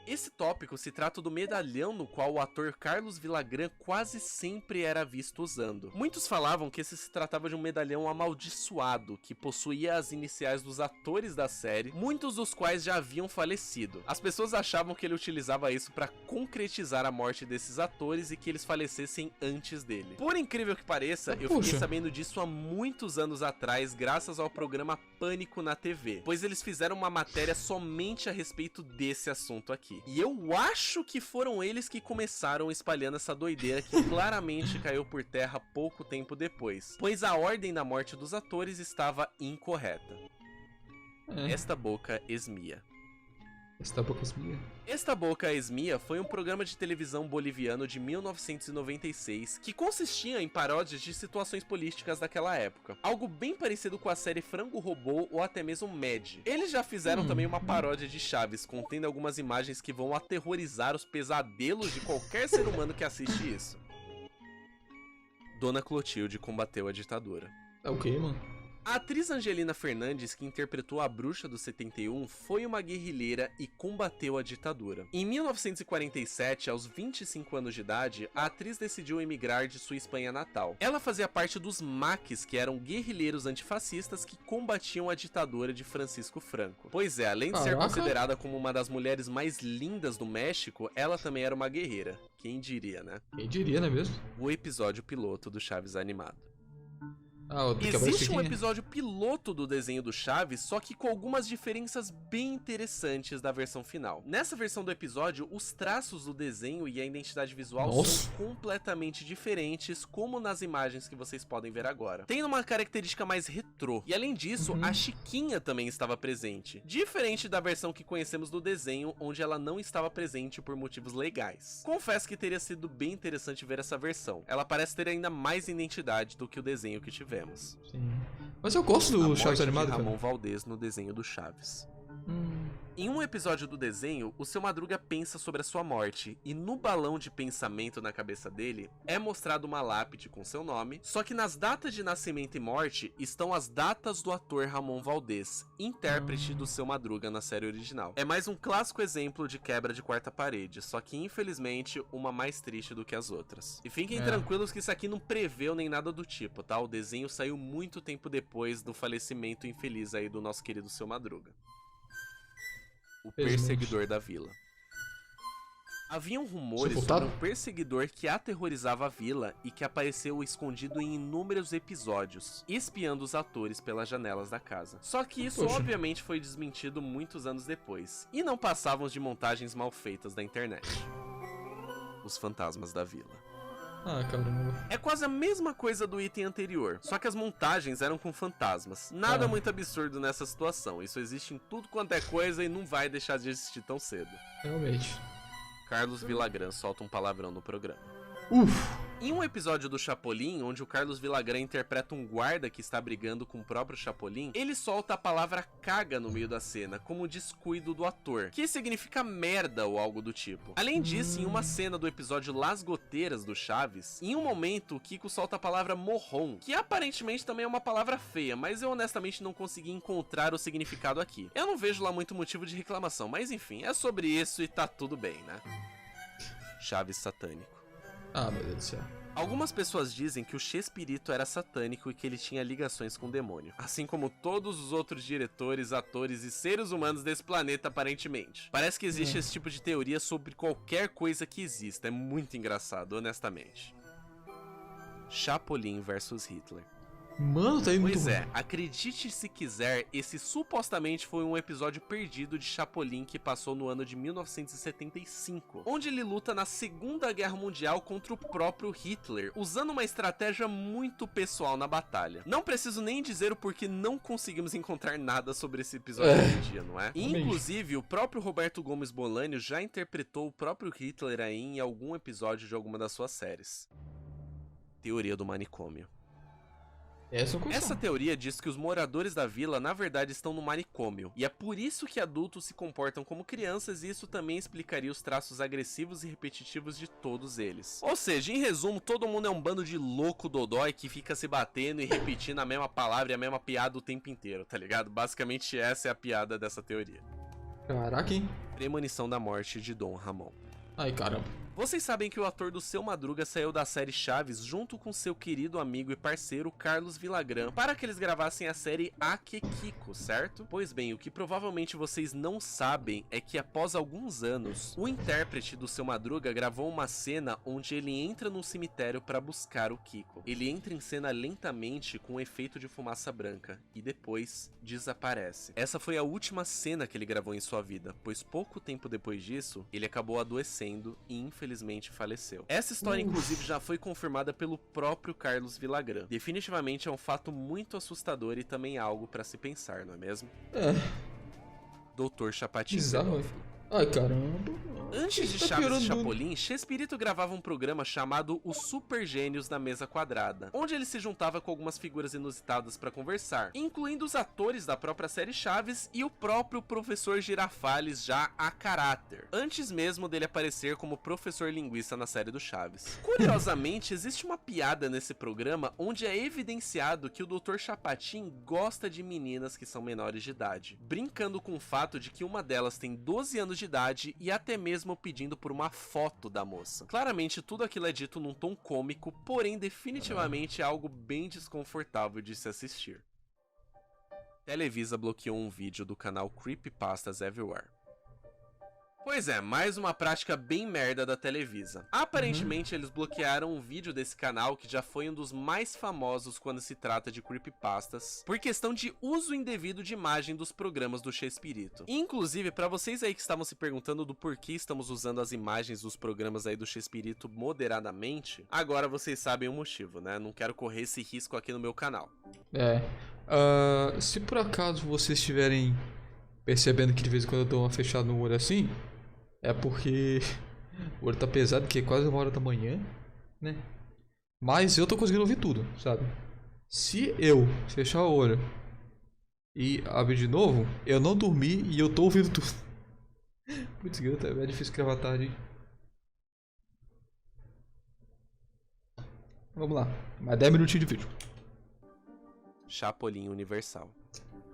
Esse tópico se trata do medalhão no qual o ator Carlos Villagrán quase sempre era visto usando. Muitos falavam que esse se tratava de um medalhão amaldiçoado, que possuía as iniciais dos atores da série, muitos dos quais já haviam falecido. As pessoas achavam que ele utilizava isso para concretizar a morte desses atores e que eles falecessem antes dele. Por incrível que pareça, eu fiquei sabendo disso há muitos anos atrás, graças ao programa Pânico na TV, pois eles fizeram uma matéria somente a respeito desse assunto aqui. E eu acho que foram eles que começaram espalhando essa doideira que claramente caiu por terra pouco tempo depois, pois a ordem da morte dos atores estava incorreta. Esta Boca Esmia. Esta Boca Esmia foi um programa de televisão boliviano de 1996 que consistia em paródias de situações políticas daquela época. Algo bem parecido com a série Frango Robô ou até mesmo Mad. Eles já fizeram também uma paródia de Chaves, contendo algumas imagens que vão aterrorizar os pesadelos de qualquer ser humano que assiste isso. Dona Clotilde combateu a ditadura. É o que, mano? A atriz Angelina Fernandes, que interpretou a Bruxa do 71, foi uma guerrilheira e combateu a ditadura. Em 1947, aos 25 anos de idade, a atriz decidiu emigrar de sua Espanha natal. Ela fazia parte dos maquis, que eram guerrilheiros antifascistas que combatiam a ditadura de Francisco Franco. Pois é, além de ser considerada como uma das mulheres mais lindas do México, ela também era uma guerreira. Quem diria, né? Quem diria, não é mesmo? O episódio piloto do Chaves animado. Existe Existe um episódio piloto do desenho do Chaves, só que com algumas diferenças bem interessantes da versão final. Nessa versão do episódio, os traços do desenho e a identidade visual são completamente diferentes, como nas imagens que vocês podem ver agora. Tem uma característica mais retrô, e além disso, a Chiquinha também estava presente, diferente da versão que conhecemos do desenho, onde ela não estava presente por motivos legais. Confesso que teria sido bem interessante ver essa versão. Ela parece ter ainda mais identidade do que o desenho que tivemos. Sim. Mas eu gosto do Chaves animado, cara. Ramon Valdez no desenho do Chaves. Em um episódio do desenho, o Seu Madruga pensa sobre a sua morte, e no balão de pensamento na cabeça dele, é mostrado uma lápide com seu nome, só que nas datas de nascimento e morte estão as datas do ator Ramon Valdez, intérprete do Seu Madruga na série original. É mais um clássico exemplo de quebra de quarta parede, só que infelizmente uma mais triste do que as outras. E fiquem tranquilos que isso aqui não preveu nem nada do tipo, tá? O desenho saiu muito tempo depois do falecimento infeliz aí do nosso querido Seu Madruga. O perseguidor da vila. Haviam rumores sobre um perseguidor que aterrorizava a vila e que apareceu escondido em inúmeros episódios, espiando os atores pelas janelas da casa. Só que isso obviamente foi desmentido muitos anos depois, e não passávamos de montagens mal feitas da internet. Os fantasmas da vila. Caramba. É quase a mesma coisa do item anterior, só que as montagens eram com fantasmas. Nada muito absurdo nessa situação, isso existe em tudo quanto é coisa e não vai deixar de existir tão cedo. Realmente. Carlos Villagrán solta um palavrão no programa. Em um episódio do Chapolin, onde o Carlos Villagrán interpreta um guarda que está brigando com o próprio Chapolin, ele solta a palavra caga no meio da cena, como descuido do ator, que significa merda ou algo do tipo. Além disso, em uma cena do episódio Las Goteiras do Chaves, em um momento o Kiko solta a palavra morrom, que aparentemente também é uma palavra feia, mas eu honestamente não consegui encontrar o significado aqui. Eu não vejo lá muito motivo de reclamação, mas enfim, é sobre isso e tá tudo bem, né? Chaves satânico. Meu Deus do céu. Algumas pessoas dizem que o Chespirito era satânico e que ele tinha ligações com o demônio, assim como todos os outros diretores, atores e seres humanos desse planeta, aparentemente. Parece que existe esse tipo de teoria sobre qualquer coisa que exista, é muito engraçado, honestamente. Chapolin versus Hitler. Mano, tá aí muito... Pois é, acredite se quiser, esse supostamente foi um episódio perdido de Chapolin que passou no ano de 1975, onde ele luta na Segunda Guerra Mundial contra o próprio Hitler, usando uma estratégia muito pessoal na batalha. Não preciso nem dizer o porquê não conseguimos encontrar nada sobre esse episódio hoje em dia, não é? Inclusive, o próprio Roberto Gomes Bolanho já interpretou o próprio Hitler aí em algum episódio de alguma das suas séries. Teoria do manicômio. Essa teoria diz que os moradores da vila na verdade estão no manicômio, e é por isso que adultos se comportam como crianças, e isso também explicaria os traços agressivos e repetitivos de todos eles. Ou seja, em resumo, todo mundo é um bando de louco dodói que fica se batendo e repetindo a mesma palavra e a mesma piada o tempo inteiro, tá ligado? Basicamente essa é a piada dessa teoria. Caraca, hein? Premonição da morte de Dom Ramon. Ai, caramba. Vocês sabem que o ator do Seu Madruga saiu da série Chaves junto com seu querido amigo e parceiro Carlos Villagrán para que eles gravassem a série Akekiko, certo? Pois bem, o que provavelmente vocês não sabem é que após alguns anos, o intérprete do Seu Madruga gravou uma cena onde ele entra num cemitério para buscar o Kiko. Ele entra em cena lentamente com um efeito de fumaça branca e depois desaparece. Essa foi a última cena que ele gravou em sua vida, pois pouco tempo depois disso, ele acabou adoecendo e infelizmente faleceu. Essa história inclusive já foi confirmada pelo próprio Carlos Villagrán. Definitivamente é um fato muito assustador e também algo pra se pensar, não é mesmo? Dr. Chapatinho. Ai, caramba. Antes de Tá Chaves e piorando. Chapolin, Chespirito gravava um programa chamado Os Super Gênios da Mesa Quadrada, onde ele se juntava com algumas figuras inusitadas pra conversar, incluindo os atores da própria série Chaves e o próprio professor Girafales já a caráter, antes mesmo dele aparecer como professor linguista na série do Chaves. Curiosamente, existe uma piada nesse programa onde é evidenciado que o Dr. Chapatin gosta de meninas que são menores de idade, brincando com o fato de que uma delas tem 12 anos de idade e até mesmo pedindo por uma foto da moça. Claramente tudo aquilo é dito num tom cômico, porém definitivamente é algo bem desconfortável de se assistir. Televisa bloqueou um vídeo do canal Creepypastas Everywhere. Pois é, mais uma prática bem merda da Televisa. Aparentemente eles bloquearam um vídeo desse canal que já foi um dos mais famosos quando se trata de creepypastas, por questão de uso indevido de imagem dos programas do Chespirito. Inclusive, pra vocês aí que estavam se perguntando do porquê estamos usando as imagens dos programas aí do Chespirito moderadamente, agora vocês sabem o motivo, né? Não quero correr esse risco aqui no meu canal. Se por acaso vocês estiverem percebendo que de vez em quando eu dou uma fechada no olho assim, é porque o olho tá pesado, que é quase 1h da manhã, né? Mas eu tô conseguindo ouvir tudo, sabe? Se eu fechar o olho e abrir de novo, eu não dormi e eu tô ouvindo tudo. Putz, é difícil gravar tarde, hein? Vamos lá, mais 10 minutinhos de vídeo. Chapolin Universal.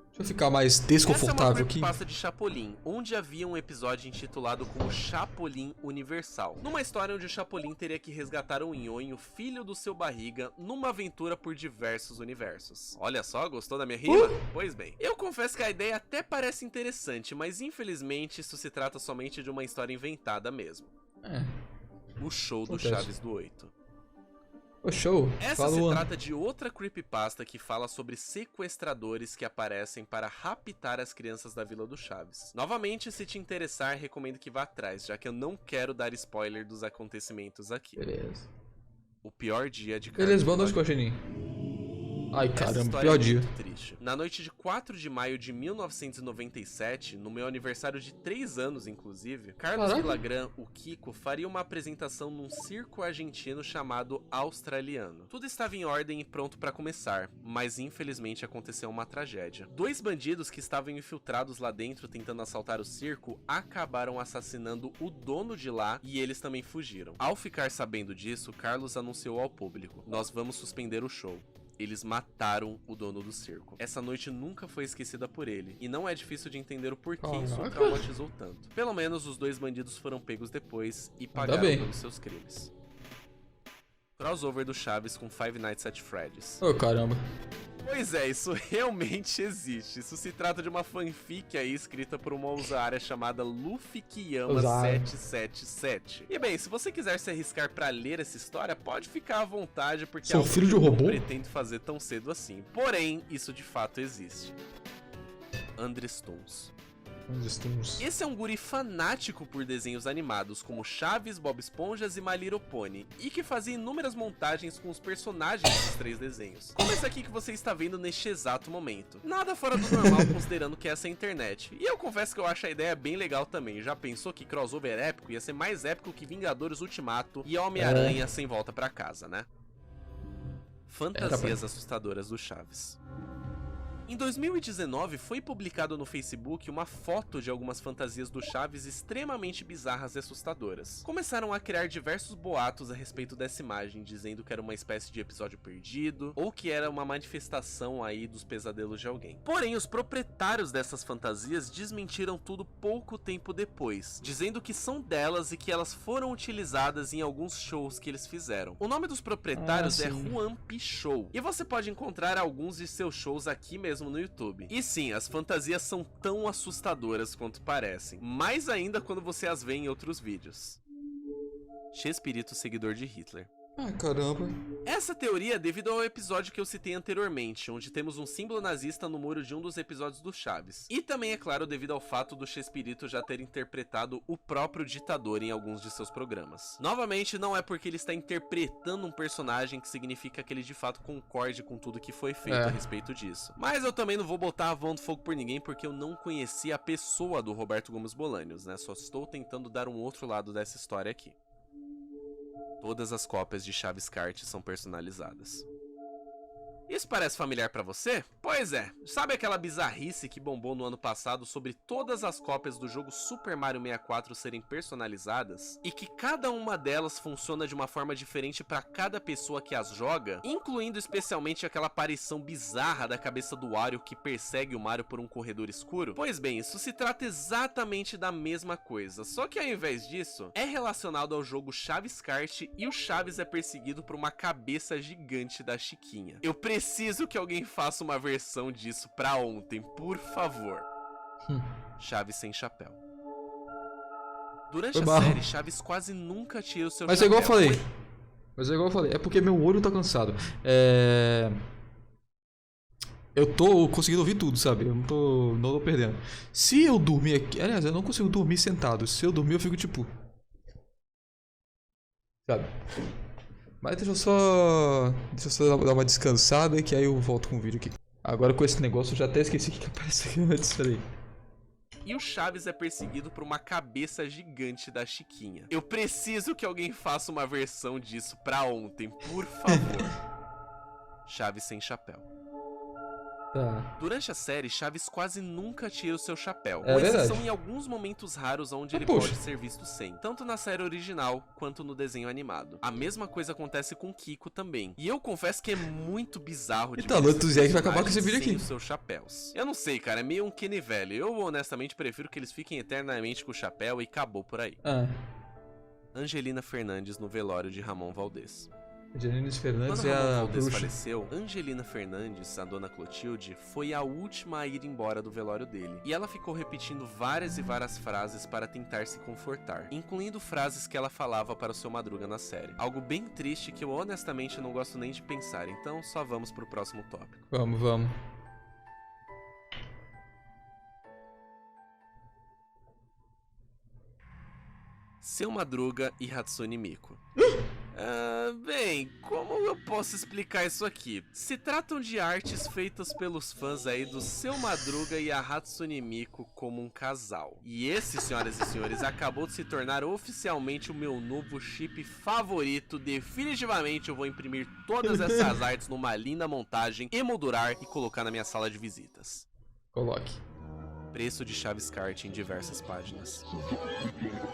Deixa eu ficar mais desconfortável Essa é uma aqui. creepypasta de Chapolin, onde havia um episódio intitulado como Chapolin Universal. Numa história onde o Chapolin teria que resgatar um nhonho, filho do seu barriga, numa aventura por diversos universos. Olha só, gostou da minha rima? Pois bem, eu confesso que a ideia até parece interessante, mas infelizmente isso se trata somente de uma história inventada mesmo. O show do Acontece. Chaves do 8. Ô, show. Essa se trata de outra creepypasta que fala sobre sequestradores que aparecem para raptar as crianças da Vila do Chaves. Novamente, se te interessar, recomendo que vá atrás, já que eu não quero dar spoiler dos acontecimentos aqui. Beleza. O pior dia de Beleza, boa Carlos noite, Cochininho. Ai, Essa caramba, história pior é dia. muito triste. Na noite de 4 de maio de 1997, no meu aniversário de 3 anos, inclusive, Carlos Caraca. Villagrán, o Kiko, faria uma apresentação num circo argentino chamado Australiano. Tudo estava em ordem e pronto para começar, mas infelizmente aconteceu uma tragédia. 2 bandidos que estavam infiltrados lá dentro tentando assaltar o circo acabaram assassinando o dono de lá e eles também fugiram. Ao ficar sabendo disso, Carlos anunciou ao público: "Nós vamos suspender o show." Eles mataram o dono do circo. Essa noite nunca foi esquecida por ele, e não é difícil de entender o porquê isso o Caraca. traumatizou tanto. Pelo menos os 2 bandidos foram pegos depois e pagaram bem. pelos seus crimes. Crossover do Chaves com Five Nights at Freddy's. Ô, caramba. Pois é, isso realmente existe. Isso se trata de uma fanfic aí escrita por uma usuária chamada Luffy Kiyama Usuária. 777. E bem, se você quiser se arriscar pra ler essa história, pode ficar à vontade, porque Sou algo filho que de eu não robô? pretendo fazer tão cedo assim. Porém, isso de fato existe. Andres Tons. Esse é um guri fanático por desenhos animados como Chaves, Bob Esponjas e My Little Pony, e que fazia inúmeras montagens com os personagens dos 3 desenhos, como esse aqui que você está vendo neste exato momento. Nada fora do normal considerando que essa é a internet, e eu confesso que eu acho a ideia bem legal também. Já pensou que crossover épico ia ser mais épico que Vingadores Ultimato e Homem-Aranha sem volta pra casa, né? Fantasias assustadoras do Chaves. Em 2019, foi publicado no Facebook uma foto de algumas fantasias do Chaves extremamente bizarras e assustadoras. Começaram a criar diversos boatos a respeito dessa imagem, dizendo que era uma espécie de episódio perdido, ou que era uma manifestação aí dos pesadelos de alguém. Porém, os proprietários dessas fantasias desmentiram tudo pouco tempo depois, dizendo que são delas e que elas foram utilizadas em alguns shows que eles fizeram. O nome dos proprietários é Juan Pichou, e você pode encontrar alguns de seus shows aqui mesmo no YouTube. E sim, as fantasias são tão assustadoras quanto parecem, mais ainda quando você as vê em outros vídeos. Chespirito seguidor de Hitler. Ah, caramba. Essa teoria é devido ao episódio que eu citei anteriormente, onde temos um símbolo nazista no muro de um dos episódios do Chaves. E também, é claro, devido ao fato do Chespirito já ter interpretado o próprio ditador em alguns de seus programas. Novamente, não é porque ele está interpretando um personagem que significa que ele de fato concorde com tudo que foi feito a respeito disso. Mas eu também não vou botar a mão no fogo por ninguém, porque eu não conheci a pessoa do Roberto Gomes Bolanhos, né? Só estou tentando dar um outro lado dessa história aqui. Todas as cópias de Chaves Kart são personalizadas. Isso parece familiar pra você? Pois é, sabe aquela bizarrice que bombou no ano passado sobre todas as cópias do jogo Super Mario 64 serem personalizadas? E que cada uma delas funciona de uma forma diferente pra cada pessoa que as joga? Incluindo especialmente aquela aparição bizarra da cabeça do Wario que persegue o Mario por um corredor escuro? Pois bem, isso se trata exatamente da mesma coisa, só que ao invés disso, é relacionado ao jogo Chaves Kart e o Chaves é perseguido por uma cabeça gigante da Chiquinha. Eu preciso que alguém faça uma versão disso pra ontem, por favor. Chaves sem chapéu. Durante a série, Chaves quase nunca tira o seu chapéu. Mas é igual eu falei. É porque meu olho tá cansado. Eu tô conseguindo ouvir tudo, sabe? Eu não tô perdendo. Se eu dormir aqui... Aliás, eu não consigo dormir sentado. Se eu dormir, eu fico tipo... Sabe? Mas deixa eu só dar uma descansada que aí eu volto com o vídeo aqui. Agora com esse negócio eu já até esqueci o que apareceu aqui antes, peraí. E o Chaves é perseguido por uma cabeça gigante da Chiquinha. Eu preciso que alguém faça uma versão disso pra ontem, por favor. Chaves sem chapéu. Tá. Durante a série, Chaves quase nunca tira o seu chapéu, É com verdade. exceção em alguns momentos raros onde ele poxa. pode ser visto sem, tanto na série original quanto no desenho animado. A mesma coisa acontece com Kiko também, e eu confesso que é muito bizarro de Então, ver o esses entusiasmo vai acabar com esse personagens vídeo sem aqui. os seus chapéus. Eu não sei, cara, é meio um Kenny velho. Eu honestamente prefiro que eles fiquem eternamente com o chapéu e acabou por aí. Angelina Fernandes no velório de Ramon Valdez. Angelina Fernandes Quando é Ramon a Valdez bruxa. faleceu, Angelina Fernandes, a dona Clotilde, foi a última a ir embora do velório dele. E ela ficou repetindo várias e várias frases para tentar se confortar, incluindo frases que ela falava para o seu Madruga na série. Algo bem triste que eu honestamente não gosto nem de pensar, então só vamos pro próximo tópico. Vamos. Seu Madruga e Hatsune Miku. Bem, como eu posso explicar isso aqui? Se tratam de artes feitas pelos fãs aí do Seu Madruga e a Hatsune Miku como um casal. E esse, senhoras e senhores, acabou de se tornar oficialmente o meu novo chip favorito. Definitivamente eu vou imprimir todas essas artes numa linda montagem, emoldurar e colocar na minha sala de visitas. Coloque. Preço de Chaves Kart em diversas páginas.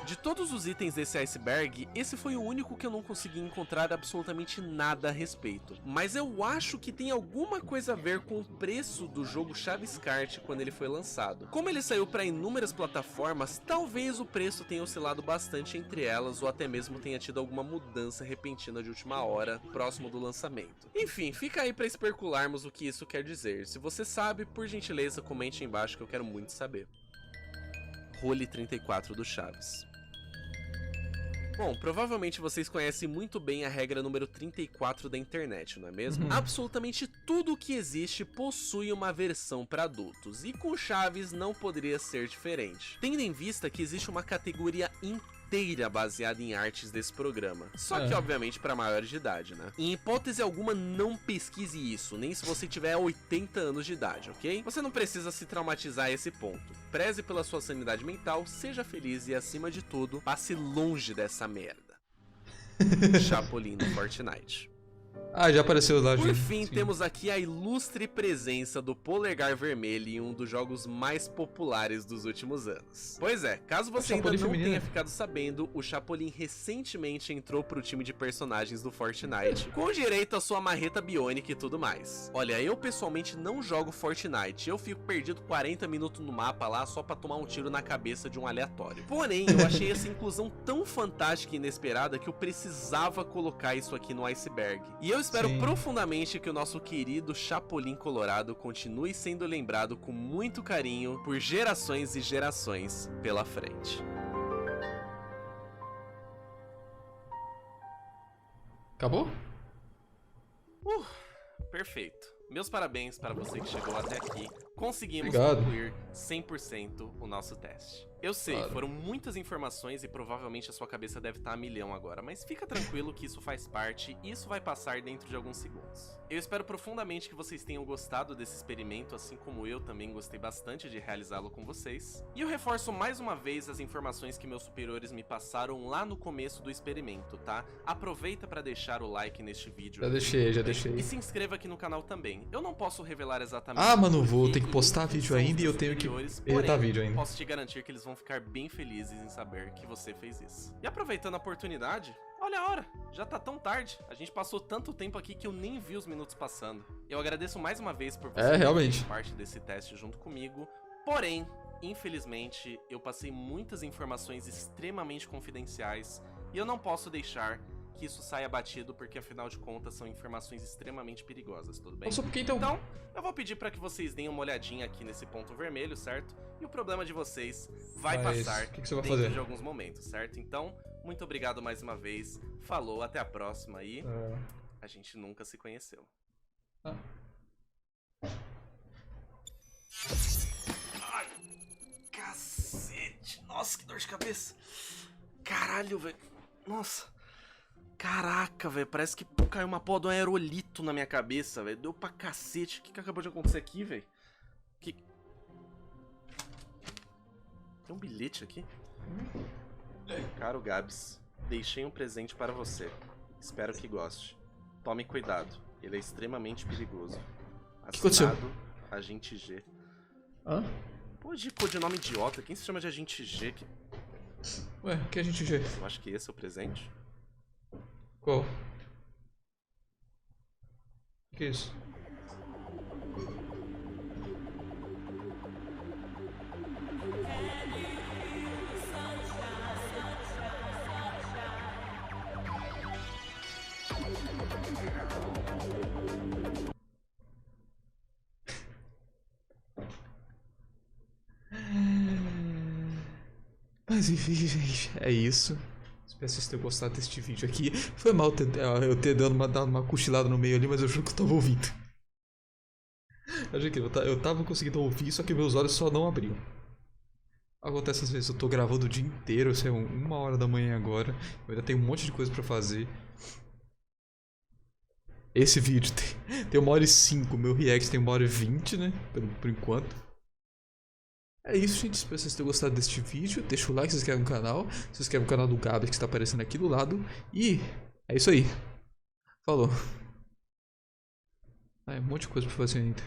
De todos os itens desse iceberg, esse foi o único que eu não consegui encontrar absolutamente nada a respeito. Mas eu acho que tem alguma coisa a ver com o preço do jogo Chaves Kart quando ele foi lançado. Como ele saiu para inúmeras plataformas, talvez o preço tenha oscilado bastante entre elas ou até mesmo tenha tido alguma mudança repentina de última hora, próximo do lançamento. Enfim, fica aí para especularmos o que isso quer dizer. Se você sabe, por gentileza, comente aí embaixo que eu quero muito saber. Role 34 do Chaves. Bom, provavelmente vocês conhecem muito bem a regra número 34 da internet, não é mesmo? Absolutamente tudo que existe possui uma versão para adultos, e com Chaves não poderia ser diferente. Tendo em vista que existe uma categoria inteira baseada em artes desse programa, só que obviamente para maiores de idade, né? Em hipótese alguma, não pesquise isso, nem se você tiver 80 anos de idade, ok? Você não precisa se traumatizar a esse ponto. Preze pela sua sanidade mental, seja feliz e, acima de tudo, passe longe dessa merda. Chapolin no Fortnite. Ah, já apareceu lá, Por gente. fim, Sim. temos aqui a ilustre presença do Polegar Vermelho em um dos jogos mais populares dos últimos anos. Pois é, caso você ainda Chapolin não feminina. tenha ficado sabendo, o Chapolin recentemente entrou pro time de personagens do Fortnite, com direito à sua marreta biônica e tudo mais. Olha, eu pessoalmente não jogo Fortnite, eu fico perdido 40 minutos no mapa lá só pra tomar um tiro na cabeça de um aleatório. Porém, eu achei essa inclusão tão fantástica e inesperada que eu precisava colocar isso aqui no iceberg. E eu espero Sim. profundamente que o nosso querido Chapolin Colorado continue sendo lembrado com muito carinho por gerações e gerações pela frente. Acabou? Perfeito. Meus parabéns para você que chegou até aqui. Conseguimos Obrigado. concluir 100% o nosso teste. Eu sei, Claro. foram muitas informações e provavelmente a sua cabeça deve estar a milhão agora, mas fica tranquilo que isso faz parte e isso vai passar dentro de alguns segundos. Eu espero profundamente que vocês tenham gostado desse experimento, assim como eu também gostei bastante de realizá-lo com vocês. E eu reforço mais uma vez as informações que meus superiores me passaram lá no começo do experimento, tá? Aproveita para deixar o like neste vídeo. Já aqui, deixei, já tudo bem? deixei. E se inscreva aqui no canal também. Eu não posso revelar exatamente. Ah, mano, por vou quê ter que e postar quem vídeo são os ainda e meus eu tenho que superiores, editar porém, vídeo ainda. posso te garantir que eles vão ficar bem felizes em saber que você fez isso. E aproveitando a oportunidade, olha a hora, já tá tão tarde. A gente passou tanto tempo aqui que eu nem vi os minutos passando. Eu agradeço mais uma vez por você realmente. fazer parte desse teste junto comigo. Porém, infelizmente, eu passei muitas informações extremamente confidenciais e eu não posso deixar que isso saia batido, porque afinal de contas são informações extremamente perigosas, tudo bem? Só porque então. Então, eu vou pedir pra que vocês deem uma olhadinha aqui nesse ponto vermelho, certo? E o problema de vocês vai Mas passar o que você vai dentro fazer? de alguns momentos, certo? Então, muito obrigado mais uma vez. Falou, até a próxima e a gente nunca se conheceu. Ah. Ai, cacete. Nossa, que dor de cabeça. Caralho, velho. Nossa. Caraca, velho. Parece que caiu uma porra de um aerolito na minha cabeça, velho. Deu pra cacete. O que acabou de acontecer aqui, velho? Que... Tem um bilhete aqui? Caro Gabs, deixei um presente para você. Espero que goste. Tome cuidado. Ele é extremamente perigoso. que aconteceu? Assinado, Agente G. Hã? Pô, de codinome idiota. Quem se chama de Agente G? Ué, o que a gente vê? Eu acho que esse é o presente. Qual? O que é isso? Mas enfim, gente, é isso. Espero que vocês tenham gostado deste vídeo aqui. Foi mal eu ter dado uma cochilada no meio ali, mas eu juro que eu tava ouvindo. Eu tava conseguindo ouvir, só que meus olhos só não abriam. Acontece às vezes, eu tô gravando o dia inteiro, isso é 1h da manhã agora. Eu ainda tenho um monte de coisa pra fazer. Esse vídeo tem 1h05, meu react tem 1h20, né? Por enquanto. É isso, gente. Espero que vocês tenham gostado deste vídeo. Deixa o like se inscreve no canal. Se inscreve no canal do Gabriel que está aparecendo aqui do lado. E é isso aí. Falou. Ah, é um monte de coisa pra fazer ainda.